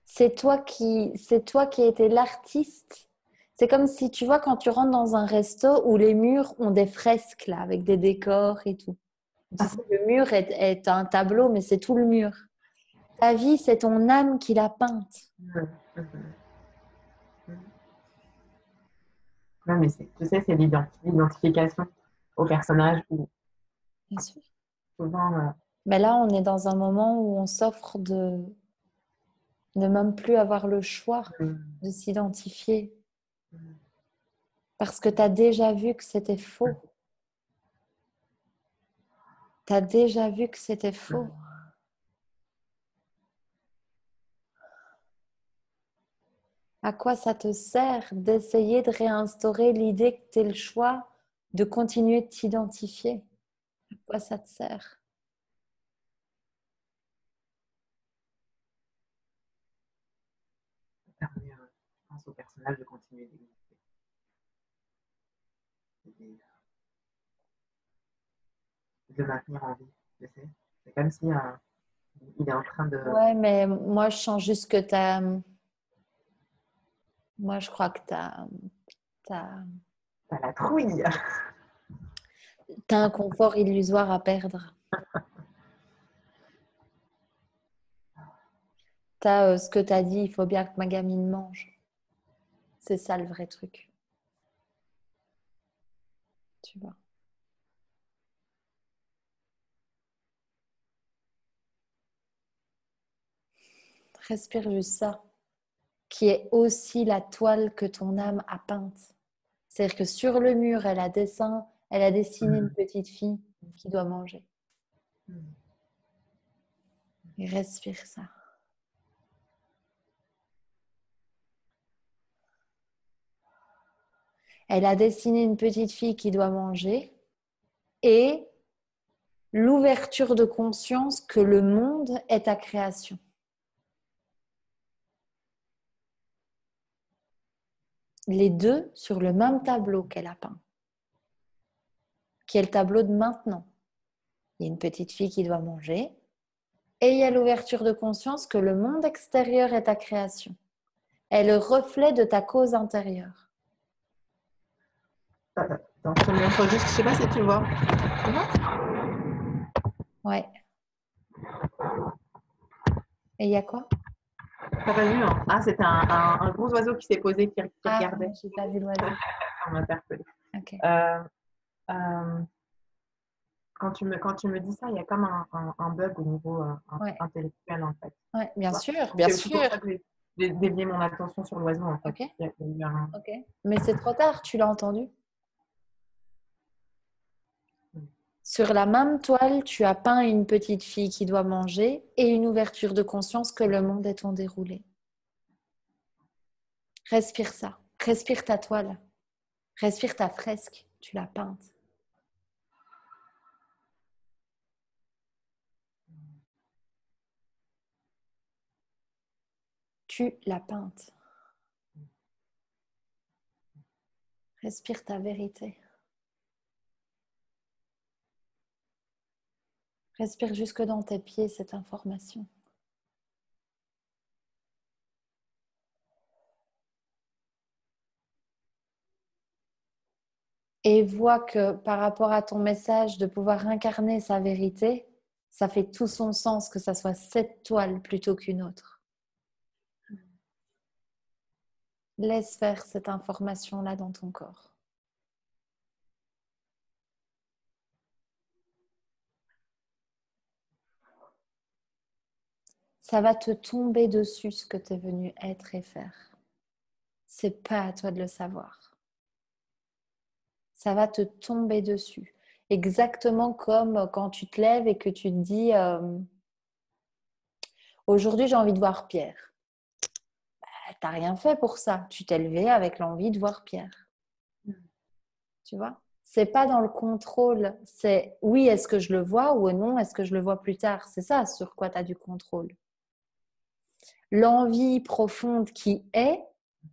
Speaker 1: C'est toi qui as été l'artiste. C'est comme si, tu vois, quand tu rentres dans un resto où les murs ont des fresques, là, avec des décors et tout. Tu sais, le mur est un tableau, mais c'est tout le mur. Ta vie, c'est ton âme qui l'a peinte.
Speaker 2: Hmm. Hmm. Non, mais tu sais, c'est l'identification au personnage où
Speaker 1: Bien sûr.
Speaker 2: souvent,
Speaker 1: Mais là, on est dans un moment où on s'offre de ne même plus avoir le choix
Speaker 2: hmm.
Speaker 1: de s'identifier. Parce que tu as déjà vu que c'était faux. Tu as déjà vu que c'était faux. À quoi ça te sert d'essayer de réinstaurer l'idée que tu es le choix de continuer de t'identifier? À quoi ça te sert?
Speaker 2: Ça permet, je pense, au personnage de continuer d'exister. Et de le maintenir en vie, tu sais. C'est comme si Il est en train de...
Speaker 1: Ouais, mais moi, je sens juste que t'as... Moi, je crois que t'as
Speaker 2: T'as la trouille.
Speaker 1: un confort illusoire à perdre. T'as ce que t'as dit, il faut bien que ma gamine mange. C'est ça le vrai truc. Tu vois. Respire juste ça, qui est aussi la toile que ton âme a peinte. C'est-à-dire que sur le mur, elle a dessiné une petite fille qui doit manger. Et respire ça. Elle a dessiné une petite fille qui doit manger et l'ouverture de conscience que le monde est ta création. Les deux sur le même tableau qu'elle a peint, qui est le tableau de maintenant. Il y a une petite fille qui doit manger et il y a l'ouverture de conscience que le monde extérieur est ta création. Est le reflet de ta cause intérieure.
Speaker 2: Attends, je te montre juste, je sais pas si tu vois. Tu vois?
Speaker 1: Ouais. Et il y a quoi?
Speaker 2: T'as pas vu, hein? Ah, c'était un gros oiseau qui s'est posé, qui
Speaker 1: Ah,
Speaker 2: regardait.
Speaker 1: j'ai pas vu l'oiseau.
Speaker 2: Ça m'a interpellée.
Speaker 1: Ok.
Speaker 2: Euh, euh, quand tu me dis ça, il y a comme un bug au niveau
Speaker 1: Ouais.
Speaker 2: intellectuel, en fait.
Speaker 1: Ouais,
Speaker 2: Tu
Speaker 1: bien
Speaker 2: vois?
Speaker 1: sûr, bien
Speaker 2: C'est aussi pour
Speaker 1: sûr.
Speaker 2: ça que j'ai dévié mon attention sur l'oiseau, en fait.
Speaker 1: Ok,
Speaker 2: Il y a eu un...
Speaker 1: ok. Mais c'est trop tard, tu l'as entendu. Sur la même toile, tu as peint une petite fille qui doit manger et une ouverture de conscience que le monde est en déroulé. Respire ça. Respire ta toile. Respire ta fresque. Tu l'as peinte. Tu l'as peinte. Respire ta vérité. Respire jusque dans tes pieds cette information. Et vois que par rapport à ton message de pouvoir incarner sa vérité, ça fait tout son sens que ça soit cette toile plutôt qu'une autre. Laisse faire cette information-là dans ton corps. Ça va te tomber dessus ce que tu es venu être et faire. C'est pas à toi de le savoir. Ça va te tomber dessus. Exactement comme quand tu te lèves et que tu te dis aujourd'hui j'ai envie de voir Pierre. T'as rien fait pour ça. Tu t'es levé avec l'envie de voir Pierre. Tu vois? C'est pas dans le contrôle. C'est oui, est-ce que je le vois ou non, est-ce que je le vois plus tard? C'est ça sur quoi tu as du contrôle. L'envie profonde qui est,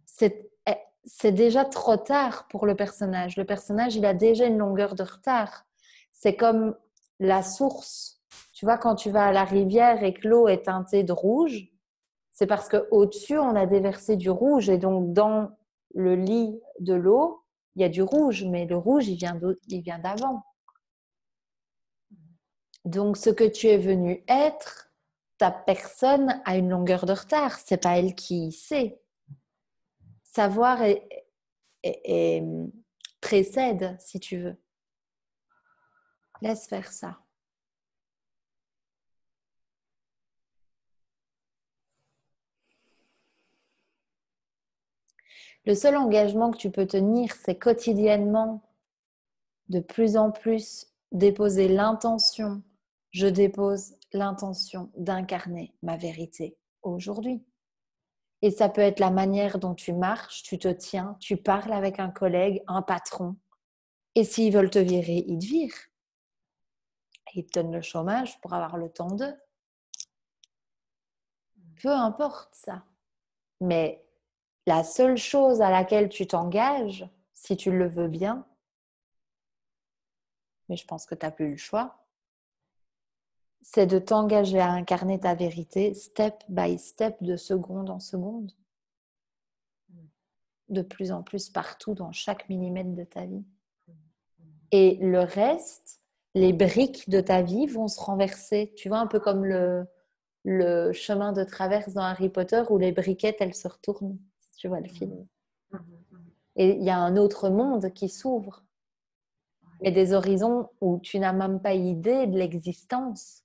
Speaker 1: c'est déjà trop tard pour le personnage. Le personnage, il a déjà une longueur de retard. C'est comme la source. Tu vois, quand tu vas à la rivière et que l'eau est teintée de rouge, c'est parce qu'au-dessus, on a déversé du rouge. Et donc, dans le lit de l'eau, il y a du rouge. Mais le rouge, il vient d'avant. Donc, ce que tu es venu être, ta personne a une longueur de retard. C'est pas elle qui sait. Savoir précède, si tu veux. Laisse faire ça. Le seul engagement que tu peux tenir, c'est quotidiennement, de plus en plus, déposer l'intention. Je dépose l'intention d'incarner ma vérité aujourd'hui. Et ça peut être la manière dont tu marches, tu te tiens, tu parles avec un collègue, un patron. Et s'ils veulent te virer, ils te virent. Ils te donnent le chômage pour avoir le temps d'eux. Peu importe ça. Mais la seule chose à laquelle tu t'engages, si tu le veux bien, mais je pense que tu n'as plus le choix, c'est de t'engager à incarner ta vérité step by step, de seconde en seconde, de plus en plus partout dans chaque millimètre de ta vie. Et le reste, les briques de ta vie vont se renverser. Tu vois, un peu comme le chemin de traverse dans Harry Potter où les briquettes, elles se retournent, si tu vois le film. Et il y a un autre monde qui s'ouvre. Et des horizons où tu n'as même pas idée de l'existence.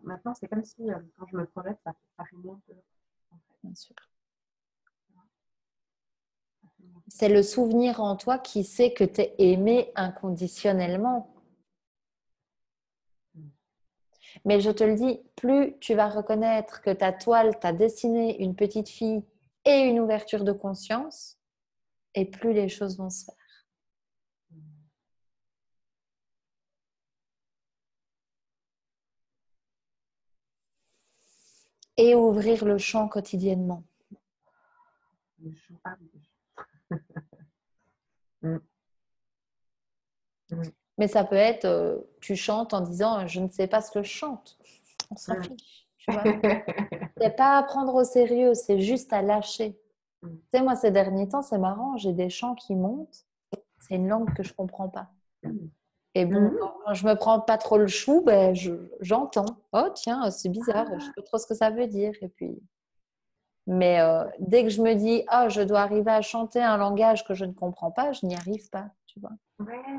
Speaker 2: Maintenant, c'est comme si quand je me projette, ça fait moins peur. En fait.
Speaker 1: Bien sûr. C'est le souvenir en toi qui sait que tu es aimé inconditionnellement. Mais je te le dis, plus tu vas reconnaître que ta toile t'a dessiné une petite fille et une ouverture de conscience, et plus les choses vont se faire. Et ouvrir le champ quotidiennement.
Speaker 2: Le chant, ah oui.
Speaker 1: Mais ça peut être, tu chantes en disant, je ne sais pas ce que je chante. On s'en fiche, tu vois. C'est pas à prendre au sérieux, c'est juste à lâcher. Tu sais, moi, ces derniers temps, c'est marrant, j'ai des chants qui montent. C'est une langue que je comprends pas. Et bon, quand je me prends pas trop le chou, ben, j'entends. Oh, tiens, c'est bizarre, je sais pas trop ce que ça veut dire. Et puis... Mais dès que je me dis, oh, je dois arriver à chanter un langage que je ne comprends pas, je n'y arrive pas, tu vois.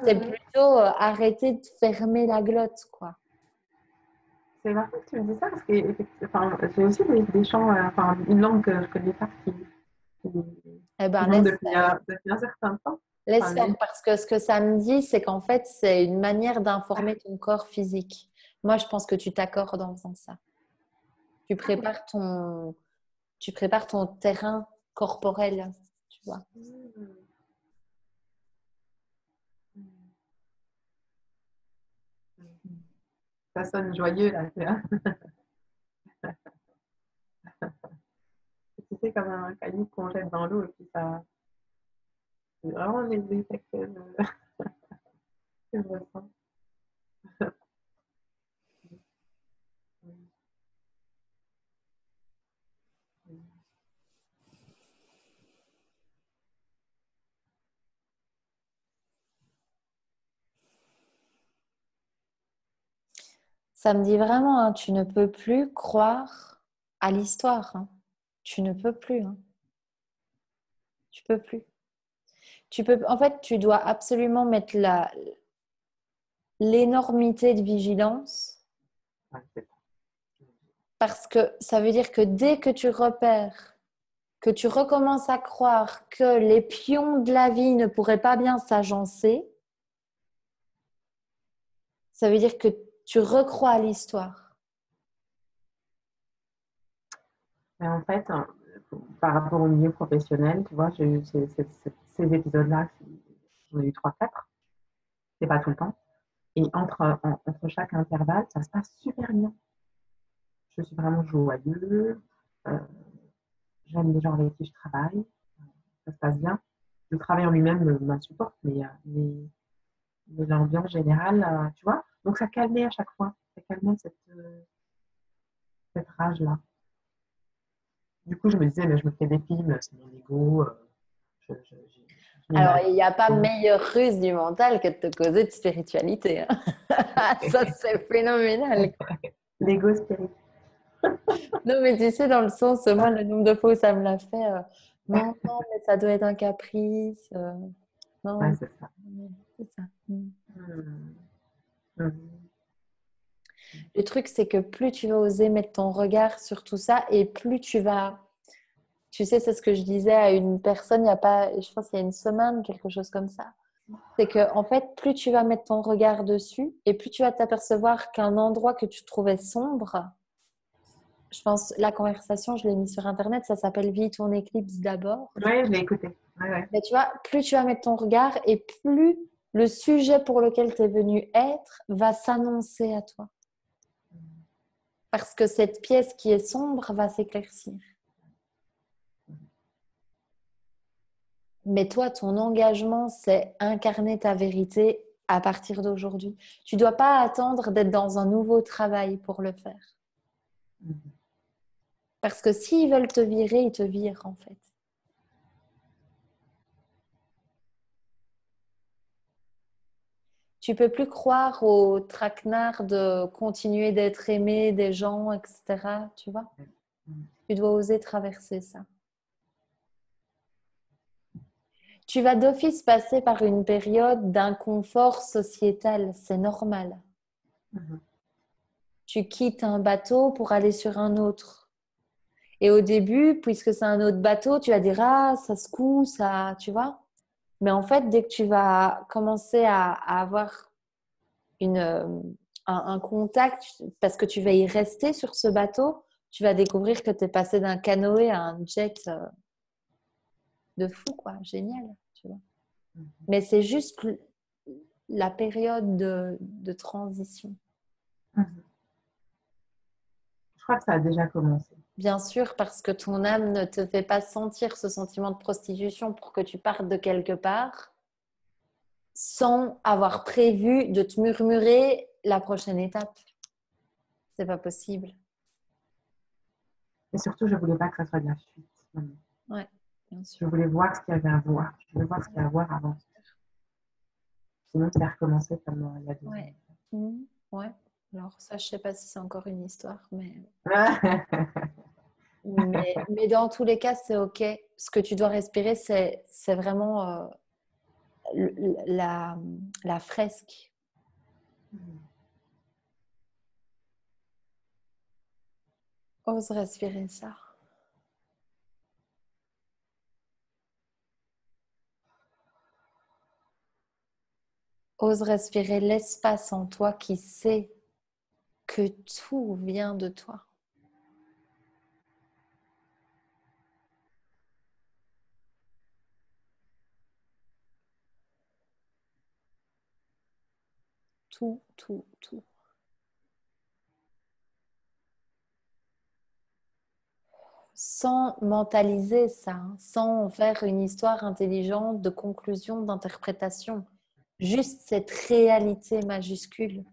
Speaker 1: C'est plutôt arrêter de fermer la glotte, quoi.
Speaker 2: C'est marrant que tu me dis ça parce que j'ai aussi des chants, une langue que je connais pas qui
Speaker 1: Eh ben,
Speaker 2: monte
Speaker 1: laisse
Speaker 2: depuis
Speaker 1: faire.
Speaker 2: un certain temps.
Speaker 1: Laisse faire, parce que ce que ça me dit, c'est qu'en fait, c'est une manière d'informer ton corps physique. Moi, je pense que tu t'accordes en faisant ça. Tu prépares ton terrain corporel, tu vois.
Speaker 2: Ça sonne joyeux là, tu vois. Tu sais, comme un caillou qu'on jette dans l'eau et puis ça. C'est vraiment les effets que je ressens.
Speaker 1: Ça me dit vraiment, hein, tu ne peux plus croire à l'histoire. Hein. Tu ne peux plus. Hein. Tu peux plus. En fait, tu dois absolument mettre l'énormité de vigilance parce que ça veut dire que dès que tu repères, que tu recommences à croire que les pions de la vie ne pourraient pas bien s'agencer, ça veut dire que tu recrois à l'histoire.
Speaker 2: Et en fait, par rapport au milieu professionnel, tu vois, j'ai eu ces épisodes-là, j'en ai eu 3-4, c'est pas tout le temps. Et entre chaque intervalle, ça se passe super bien. Je suis vraiment joyeuse, euh, j'aime les gens avec qui je travaille, ça se passe bien. Le travail en lui-même m'insupporte, mais l'ambiance générale, tu vois. Donc ça calmait à chaque fois, ça calmait cette rage-là. Du coup, je me disais, mais je me fais des films, c'est mon ego,
Speaker 1: Alors, il
Speaker 2: m'imagine.
Speaker 1: n'y a pas meilleure ruse du mental que de te causer de spiritualité. Hein. Ça, c'est phénoménal.
Speaker 2: L'ego spirit.
Speaker 1: Non, mais tu sais, dans le sens, moi, le nombre de fois où ça me l'a fait, non, non, mais ça doit être un caprice.
Speaker 2: Ouais,
Speaker 1: Non,
Speaker 2: c'est ça.
Speaker 1: c'est ça. Mm.
Speaker 2: Mm.
Speaker 1: Le truc, c'est que plus tu vas oser mettre ton regard sur tout ça et plus tu vas... Tu sais, c'est ce que je disais à une personne, il y a pas, je pense qu'il y a une semaine, quelque chose comme ça. C'est que, en fait, plus tu vas mettre ton regard dessus et plus tu vas t'apercevoir qu'un endroit que tu trouvais sombre, je pense, la conversation, je l'ai mis sur Internet, ça s'appelle Vis ton éclipse d'abord.
Speaker 2: Ouais, je l'ai écouté. Ouais, ouais.
Speaker 1: Mais tu vois, plus tu vas mettre ton regard et plus le sujet pour lequel tu es venu être va s'annoncer à toi. Parce que cette pièce qui est sombre va s'éclaircir. Mais toi, ton engagement, c'est incarner ta vérité à partir d'aujourd'hui. Tu ne dois pas attendre d'être dans un nouveau travail pour le faire.
Speaker 2: Mhm.
Speaker 1: Parce que s'ils veulent te virer, ils te virent en fait. Tu peux plus croire au traquenard de continuer d'être aimé des gens, etc. Tu vois?
Speaker 2: Mhm.
Speaker 1: Tu dois oser traverser ça. Tu vas d'office passer par une période d'inconfort sociétal. C'est normal.
Speaker 2: Mhm.
Speaker 1: Tu quittes un bateau pour aller sur un autre. Et au début, puisque c'est un autre bateau, tu vas dire ah, ça secoue, ça, tu vois. Mais en fait, dès que tu vas commencer à avoir un contact, parce que tu vas y rester sur ce bateau, tu vas découvrir que tu es passé d'un canoë à un jet de fou, quoi. Génial, tu vois.
Speaker 2: Mhm.
Speaker 1: Mais c'est juste la période de transition.
Speaker 2: Mhm. Je crois que ça a déjà commencé.
Speaker 1: Bien sûr, parce que ton âme ne te fait pas sentir ce sentiment de prostitution pour que tu partes de quelque part sans avoir prévu de te murmurer la prochaine étape. C'est pas possible.
Speaker 2: Et surtout, je voulais pas que ça soit de la fuite. Maman.
Speaker 1: Ouais, bien
Speaker 2: Je
Speaker 1: sûr.
Speaker 2: voulais voir ce qu'il y avait à voir. Je voulais voir ce qu'il y a à voir avant. Sinon, c'est recommencer comme il y a 2
Speaker 1: Ouais. Mhm. Ouais. Alors ça, je sais pas si c'est encore une histoire,
Speaker 2: ans.
Speaker 1: mais dans tous les cas, c'est OK. Ce que tu dois respirer, c'est vraiment la fresque. Ose respirer ça. Ose respirer l'espace en toi qui sait que tout vient de toi. Tout, tout, tout. Sans mentaliser ça, hein, sans en faire une histoire intelligente de conclusion, d'interprétation. Juste cette réalité majuscule.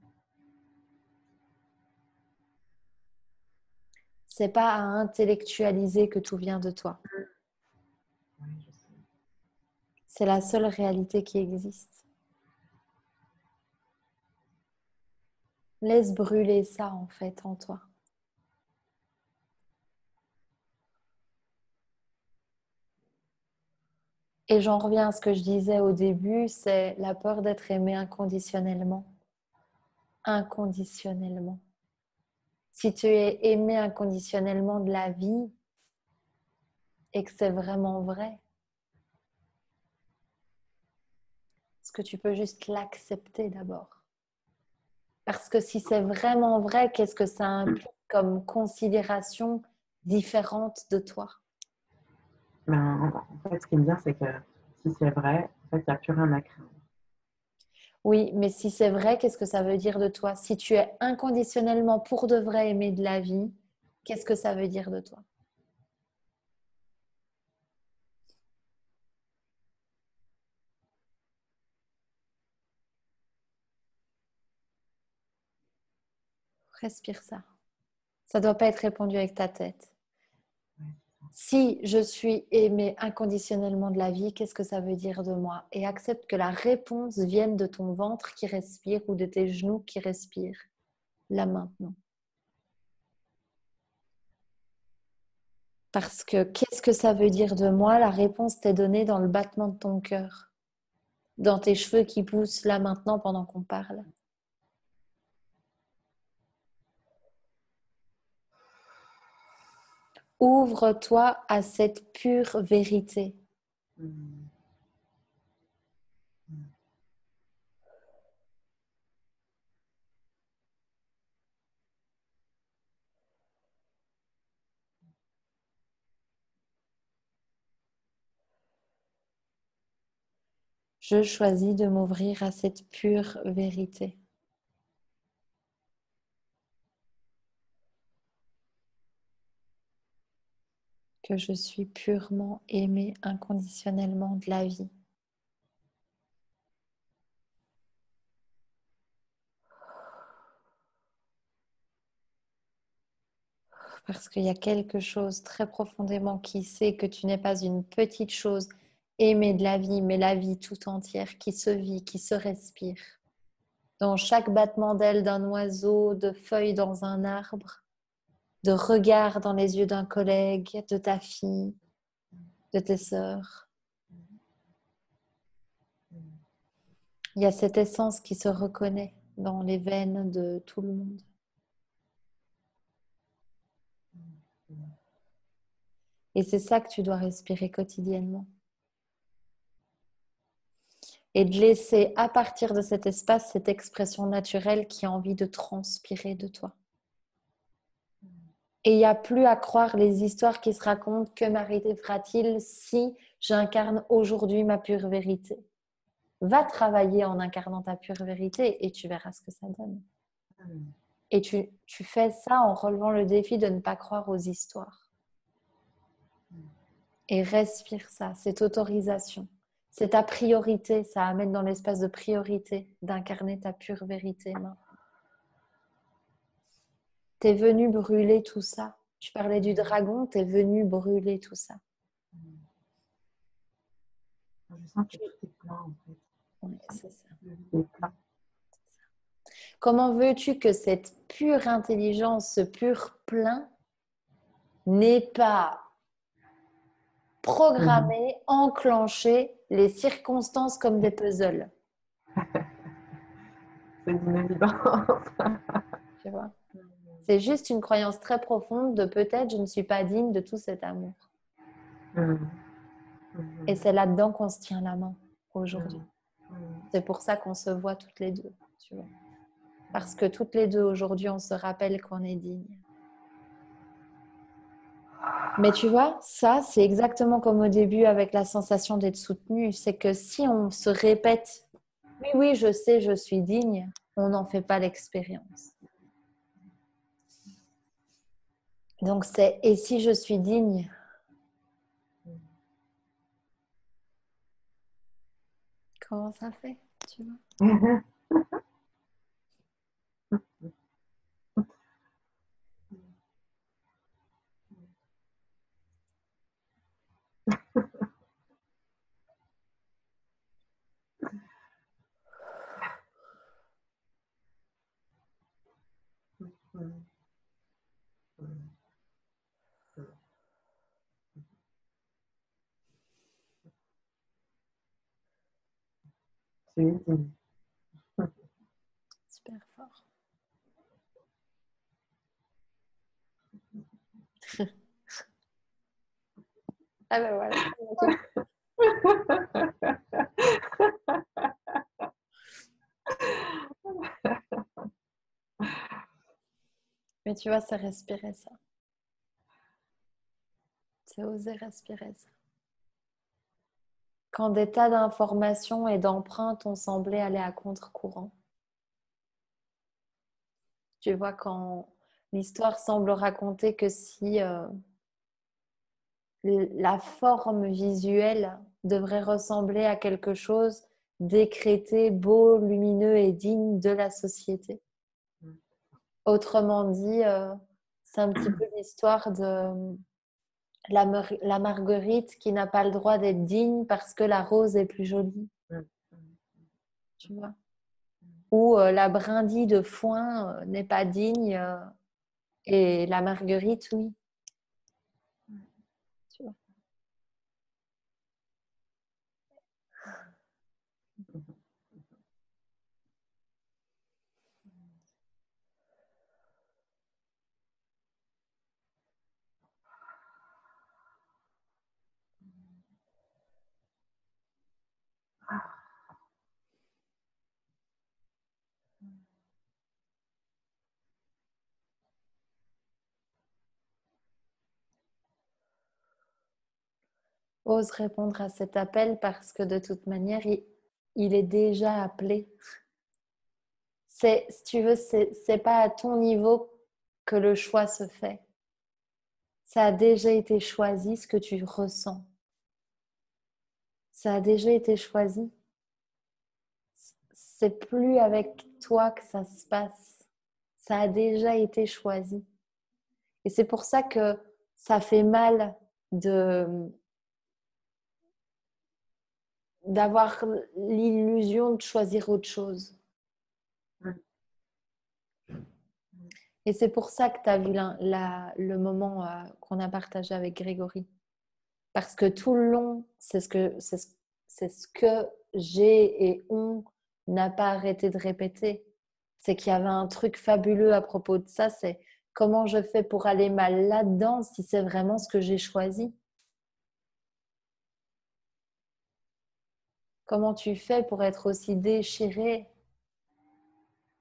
Speaker 1: C'est pas à intellectualiser que tout vient de toi.
Speaker 2: Oui, je sais.
Speaker 1: C'est la seule réalité qui existe. Laisse brûler ça en fait en toi. Et j'en reviens à ce que je disais au début, c'est la peur d'être aimé inconditionnellement. Inconditionnellement. Si tu es aimé inconditionnellement de la vie et que c'est vraiment vrai, est-ce que tu peux juste l'accepter d'abord? Parce que si c'est vraiment vrai, qu'est-ce que ça implique comme considération différente de toi?
Speaker 2: Ben, en fait, ce qui est bien, c'est que si c'est vrai, en fait, il n'y a plus rien à craindre.
Speaker 1: Oui, mais si c'est vrai, qu'est-ce que ça veut dire de toi? Si tu es inconditionnellement pour de vrai aimé de la vie, qu'est-ce que ça veut dire de toi? Respire ça. Ça ne doit pas être répondu avec ta tête.
Speaker 2: Ouais.
Speaker 1: Si je suis aimé inconditionnellement de la vie, qu'est-ce que ça veut dire de moi? Et accepte que la réponse vienne de ton ventre qui respire ou de tes genoux qui respirent, là maintenant. Parce que qu'est-ce que ça veut dire de moi? La réponse t'est donnée dans le battement de ton cœur, dans tes cheveux qui poussent là maintenant pendant qu'on parle. Ouvre-toi à cette pure vérité.
Speaker 2: Mhm. Mhm.
Speaker 1: Je choisis de m'ouvrir à cette pure vérité. que je suis purement aimée inconditionnellement de la vie. Parce qu'il y a quelque chose très profondément qui sait que tu n'es pas une petite chose aimée de la vie, mais la vie tout entière qui se vit, qui se respire. Dans chaque battement d'aile d'un oiseau, de feuilles dans un arbre, de regard dans les yeux d'un collègue, de ta fille, de tes sœurs. Il y a cette essence qui se reconnaît dans les veines de tout le monde. Et c'est ça que tu dois respirer quotidiennement. Et de laisser à partir de cet espace cette expression naturelle qui a envie de transpirer de toi. Et il n'y a plus à croire les histoires qui se racontent que m'arrivera-t-il si j'incarne aujourd'hui ma pure vérité. Va travailler en incarnant ta pure vérité et tu verras ce que ça donne. Et tu fais ça en relevant le défi de ne pas croire aux histoires. Et respire ça, cette autorisation. C'est ta priorité, ça amène dans l'espace de priorité d'incarner ta pure vérité. T'es venu brûler tout ça. Tu parlais du dragon, t'es venu brûler tout ça.
Speaker 2: Je sens que tout est plein en fait.
Speaker 1: Oui, c'est ça.
Speaker 2: Le vide est plein.
Speaker 1: Comment veux-tu que cette pure intelligence, ce pur plein, n'ait pas programmé, enclenché les circonstances comme des puzzles?
Speaker 2: C'est une évidence.
Speaker 1: Tu vois? C'est juste une croyance très profonde de peut-être je ne suis pas digne de tout cet amour. Et c'est là-dedans qu'on se tient la main aujourd'hui. C'est pour ça qu'on se voit toutes les deux, tu vois. Parce que toutes les deux aujourd'hui, on se rappelle qu'on est digne. Mais tu vois, ça, c'est exactement comme au début avec la sensation d'être soutenu. C'est que si on se répète « Oui, oui, je sais, je suis digne », on n'en fait pas l'expérience. Donc c'est « Et si je suis digne ?» Comment ça fait, tu vois?
Speaker 2: C'est ultime.
Speaker 1: Super fort. Ah ben voilà. Mais tu vois, c'est respirer ça. C'est oser respirer ça. Quand des tas d'informations et d'empreintes ont semblé aller à contre-courant. Tu vois, quand l'histoire semble raconter que si la forme visuelle devrait ressembler à quelque chose décrété, beau, lumineux et digne de la société. Autrement dit, c'est un petit peu l'histoire de la marguerite qui n'a pas le droit d'être digne parce que la rose est plus jolie. Tu vois? Ou la brindille de foin n'est pas digne et la marguerite, oui. Tu vois? Ose répondre à cet appel parce que de toute manière, il est déjà appelé. Si tu veux, c'est pas à ton niveau que le choix se fait. Ça a déjà été choisi ce que tu ressens. Ça a déjà été choisi. C'est plus avec toi que ça se passe. Ça a déjà été choisi. Et c'est pour ça que ça fait mal d'avoir l'illusion de choisir autre chose. Et c'est pour ça que tu as vu le moment qu'on a partagé avec Grégory. Parce que tout le long, c'est ce que j'ai et on n'a pas arrêté de répéter. C'est qu'il y avait un truc fabuleux à propos de ça, c'est comment je fais pour aller mal là-dedans si c'est vraiment ce que j'ai choisi. Comment tu fais pour être aussi déchiré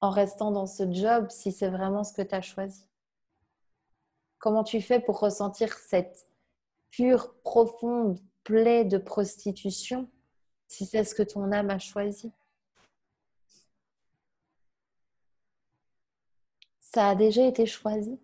Speaker 1: en restant dans ce job si c'est vraiment ce que tu as choisi? Comment tu fais pour ressentir cette pure, profonde plaie de prostitution si c'est ce que ton âme a choisi? Ça a déjà été choisi.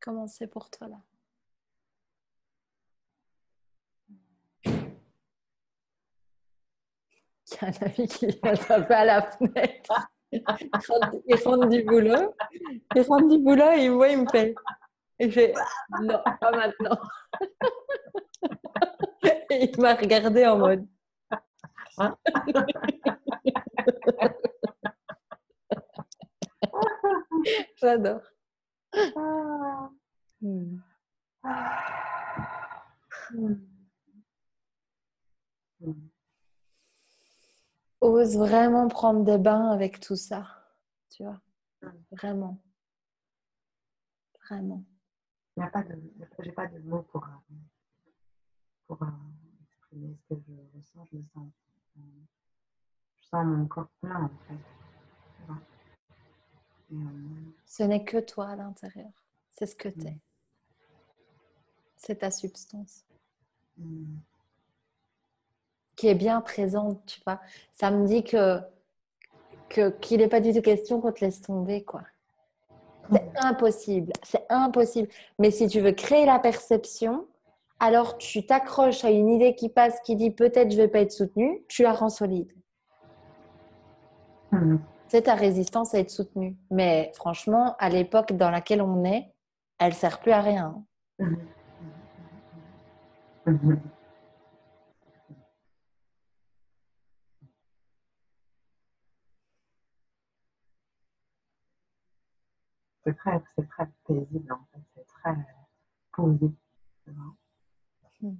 Speaker 1: Comment c'est pour toi là? Il y a un ami qui vient taper à la fenêtre. Il rentre du boulot. Il rentre du boulot et il me voit, il me fait. Et je fais non, pas maintenant. Et il m'a regardé en mode. J'adore. Ose vraiment prendre des bains avec tout ça. Tu vois, vraiment. Vraiment.
Speaker 2: J'ai pas de mots pour exprimer ce que je ressens. Je sens mon corps plein en fait. Tu vois.
Speaker 1: Ce n'est que toi à l'intérieur. C'est ce que tu es. C'est ta substance. Qui est bien présente, tu vois. Ça me dit qu'il n'est pas du tout question qu'on te laisse tomber, quoi. C'est impossible, c'est impossible. Mais si tu veux créer la perception, alors tu t'accroches à une idée qui passe, qui dit peut-être je vais pas être soutenue, tu la rends solide. C'est ta résistance à être soutenue. Mais franchement, à l'époque dans laquelle on est, elle ne sert plus à rien.
Speaker 2: C'est très paisible en fait, c'est très posé. C'est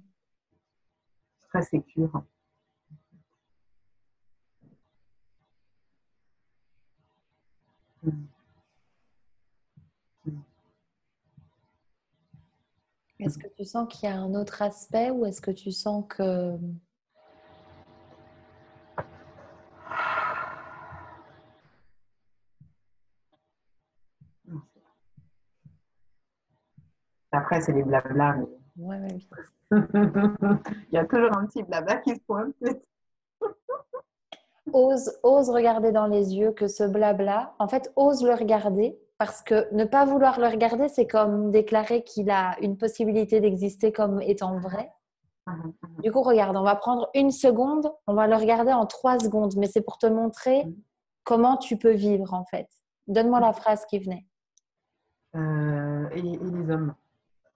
Speaker 2: très sécure.
Speaker 1: Est-ce que tu sens qu'il y a un autre aspect ou est-ce que tu sens que...
Speaker 2: Après, c'est des blabla, mais...
Speaker 1: Ouais, bien.
Speaker 2: Il y a toujours un petit blabla qui se pointe.
Speaker 1: Ose regarder dans les yeux que ce blabla, en fait, ose le regarder parce que ne pas vouloir le regarder, c'est comme déclarer qu'il a une possibilité d'exister comme étant vrai. Du coup, regarde, on va prendre une seconde, on va le regarder en 3 secondes, mais c'est pour te montrer comment tu peux vivre en fait. Donne-moi la phrase qui venait.
Speaker 2: Et les hommes,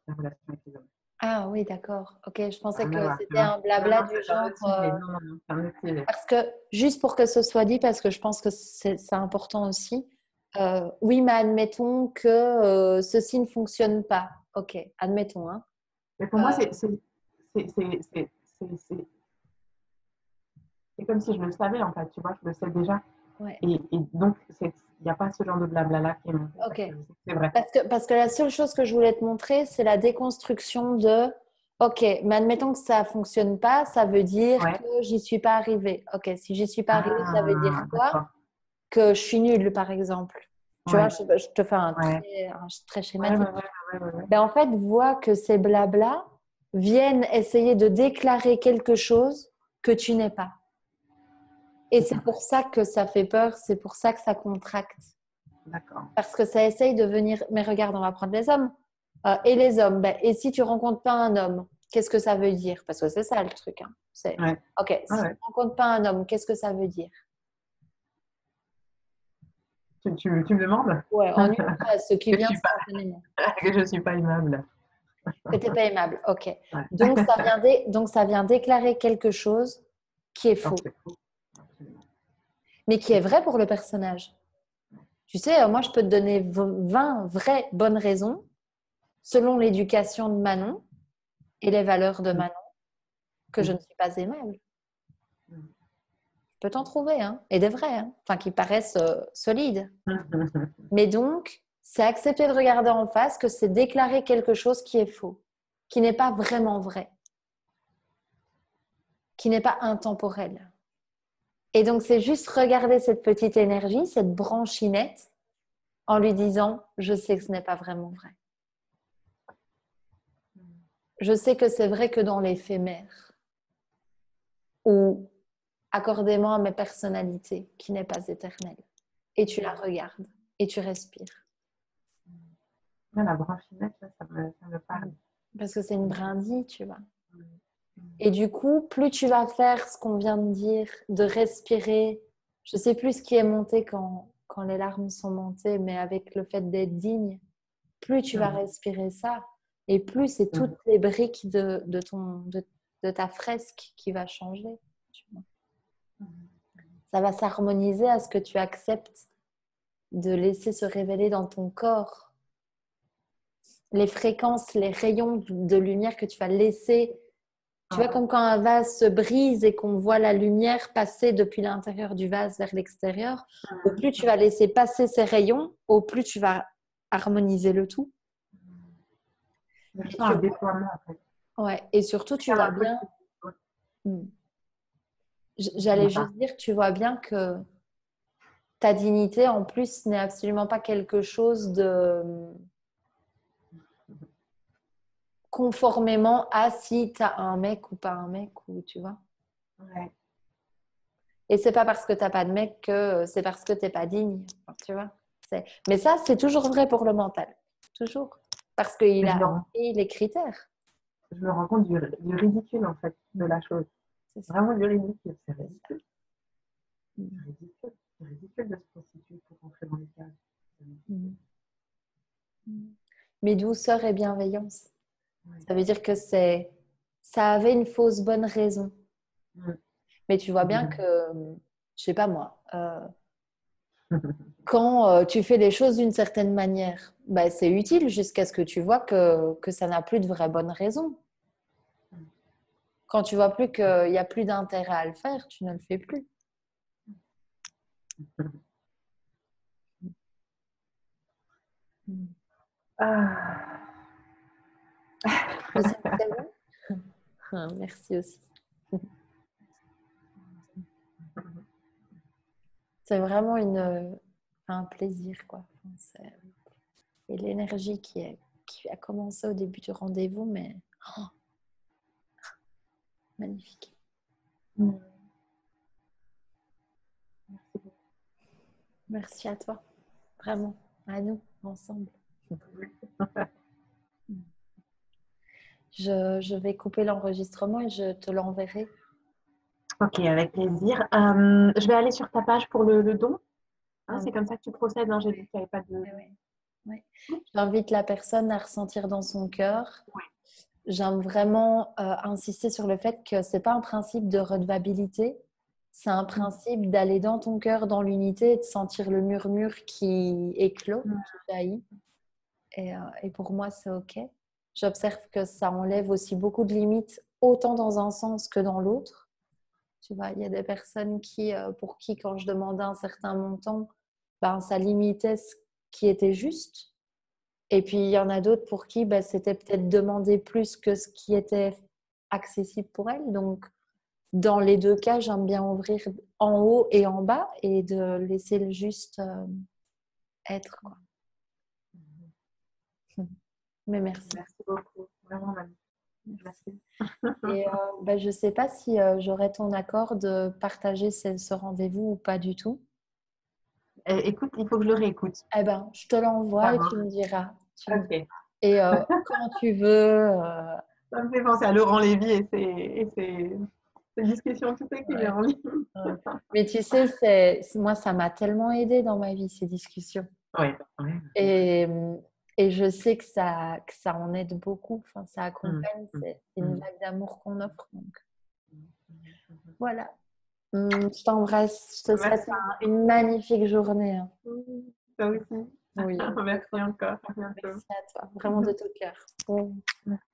Speaker 2: la relation avec les hommes.
Speaker 1: Ah oui, d'accord. Ok, je pensais que
Speaker 2: Voilà,
Speaker 1: c'était un blabla du genre.
Speaker 2: Non, c'est un autre sujet.
Speaker 1: Parce que, juste pour que ce soit dit, parce que je pense que c'est important aussi, oui, mais admettons que ceci ne fonctionne pas. Ok, admettons. Hein.
Speaker 2: Mais pour moi, c'est comme si je le savais, en fait, tu vois, je le sais déjà.
Speaker 1: Ouais.
Speaker 2: Et donc, il n'y a pas ce genre de blabla-là qui est monté.
Speaker 1: Ok.
Speaker 2: C'est vrai.
Speaker 1: Parce que la seule chose que je voulais te montrer, c'est la déconstruction de ok, mais admettons que ça ne fonctionne pas, ça veut dire que j'y suis pas arrivée. Ok, si j'y suis pas arrivée, ça veut dire quoi? Que je suis nulle, par exemple. Tu vois, je te fais un très schématique.
Speaker 2: Ouais.
Speaker 1: Ben, en fait, vois que ces blabla, viennent essayer de déclarer quelque chose que tu n'es pas. Et c'est pour ça que ça fait peur, c'est pour ça que ça contracte.
Speaker 2: D'accord.
Speaker 1: Parce que ça essaye de venir… Mais regarde, on va prendre les hommes. Et les hommes, et si tu rencontres pas un homme, qu'est-ce que ça veut dire? Parce que c'est ça le truc. Hein.
Speaker 2: Ouais.
Speaker 1: Ok, si tu rencontres pas un homme, qu'est-ce que ça veut dire?
Speaker 2: Tu me demandes?
Speaker 1: Ouais, en une phrase, ce qui
Speaker 2: Que je
Speaker 1: vient
Speaker 2: suis pas,
Speaker 1: spontanément.
Speaker 2: que je suis pas aimable.
Speaker 1: Que t'es pas aimable, ok.
Speaker 2: Ouais.
Speaker 1: Donc ça vient déclarer quelque chose qui est faux,
Speaker 2: C'est faux. Absolument.
Speaker 1: mais qui est vrai pour le personnage. Tu sais, moi, je peux te donner 20 vraies bonnes raisons, selon l'éducation de Manon et les valeurs de Manon, que je ne suis pas aimable. Je peux t'en trouver, hein, et des vrais, hein, enfin, qui paraissent solides. Mais donc, c'est accepter de regarder en face que c'est déclarer quelque chose qui est faux, qui n'est pas vraiment vrai, qui n'est pas intemporel. Et donc, c'est juste regarder cette petite énergie, cette branchinette, en lui disant « Je sais que ce n'est pas vraiment vrai. Je sais que c'est vrai que dans l'éphémère, ou accordément à ma personnalité qui n'est pas éternelle. » Et tu la regardes et tu respires.
Speaker 2: La branchinette, ça me parle.
Speaker 1: Parce que c'est une brindille, tu vois. Et du coup, plus tu vas faire ce qu'on vient de dire, de respirer, je ne sais plus ce qui est monté quand les larmes sont montées, mais avec le fait d'être digne, plus tu vas respirer ça, et plus c'est toutes les briques de ta fresque qui va changer. Tu vois. Ça va s'harmoniser à ce que tu acceptes de laisser se révéler dans ton corps. Les fréquences, les rayons de lumière que tu vas laisser. Tu vois, comme quand un vase se brise et qu'on voit la lumière passer depuis l'intérieur du vase vers l'extérieur, au plus tu vas laisser passer ces rayons, au plus tu vas harmoniser le tout.
Speaker 2: Je sens un déploiement, en fait.
Speaker 1: Ouais, et surtout, tu vois bien… J'allais juste dire, tu vois bien que ta dignité, en plus, n'est absolument pas quelque chose de… conformément à si tu as un mec ou pas un mec, ou tu vois.
Speaker 2: Ouais.
Speaker 1: Et c'est pas parce que tu n'as pas de mec que c'est parce que tu n'es pas digne, tu vois. Mais ça, c'est toujours vrai pour le mental. Toujours. Parce qu'il a pris les critères.
Speaker 2: Je me rends compte du ridicule, en fait, de la chose. C'est vraiment du ridicule. C'est ridicule. C'est ridicule. C'est ridicule de se prostituer pour rentrer dans les cases.
Speaker 1: Mais douceur et bienveillance. Ça veut dire que ça avait une fausse bonne raison. Mais tu vois bien que, je sais pas moi, quand tu fais les choses d'une certaine manière, bah, c'est utile jusqu'à ce que tu vois que ça n'a plus de vraie bonne raison. Quand tu vois plus qu'il n'y a plus d'intérêt à le faire, tu ne le fais plus. Tu sais que c'est bon? Merci aussi. C'est vraiment un plaisir, quoi. Et l'énergie qui a commencé au début du rendez-vous, mais magnifique.
Speaker 2: Merci beaucoup.
Speaker 1: Merci à toi, vraiment, à nous, ensemble. Je vais couper l'enregistrement et je te l'enverrai.
Speaker 2: Ok, avec plaisir. Je vais aller sur ta page pour le don. C'est comme ça que tu procèdes. J'ai vu qu'il n'y avait pas de…
Speaker 1: Ouais. J'invite la personne à ressentir dans son cœur.
Speaker 2: Ouais.
Speaker 1: J'aime vraiment insister sur le fait que ce n'est pas un principe de redevabilité. C'est un principe d'aller dans ton cœur, dans l'unité, et de sentir le murmure qui éclot, qui jaillit. Et pour moi, c'est OK. J'observe que ça enlève aussi beaucoup de limites, autant dans un sens que dans l'autre. Tu vois, il y a des personnes pour qui, quand je demandais un certain montant, ça limitait ce qui était juste. Et puis, il y en a d'autres pour qui c'était peut-être demander plus que ce qui était accessible pour elles. Donc, dans les deux cas, j'aime bien ouvrir en haut et en bas et de laisser le juste être, quoi. Mais merci.
Speaker 2: Merci beaucoup. Vraiment, Manu. Merci.
Speaker 1: Et je ne sais pas si j'aurai ton accord de partager ce rendez-vous ou pas du tout.
Speaker 2: Écoute, il faut que je le réécoute.
Speaker 1: Eh ben, je te l'envoie
Speaker 2: Ça
Speaker 1: et tu
Speaker 2: marche.
Speaker 1: me diras.
Speaker 2: Ok.
Speaker 1: Et quand tu veux.
Speaker 2: Ça me fait penser à Laurent Lévy ses discussions, tu sais, qu'il est
Speaker 1: Ouais,
Speaker 2: en ligne.
Speaker 1: ouais. Mais tu sais, moi, ça m'a tellement aidé dans ma vie, ces discussions.
Speaker 2: Oui, oui.
Speaker 1: Et, et je sais que ça en aide beaucoup. Enfin, ça accompagne. C'est une vague d'amour qu'on offre. Donc, voilà. Je t'embrasse. Je te souhaite
Speaker 2: Merci.
Speaker 1: une magnifique journée. Hein.
Speaker 2: Toi aussi.
Speaker 1: Oui.
Speaker 2: Merci encore. À bientôt.
Speaker 1: Merci à toi. Vraiment de tout cœur.
Speaker 2: Merci.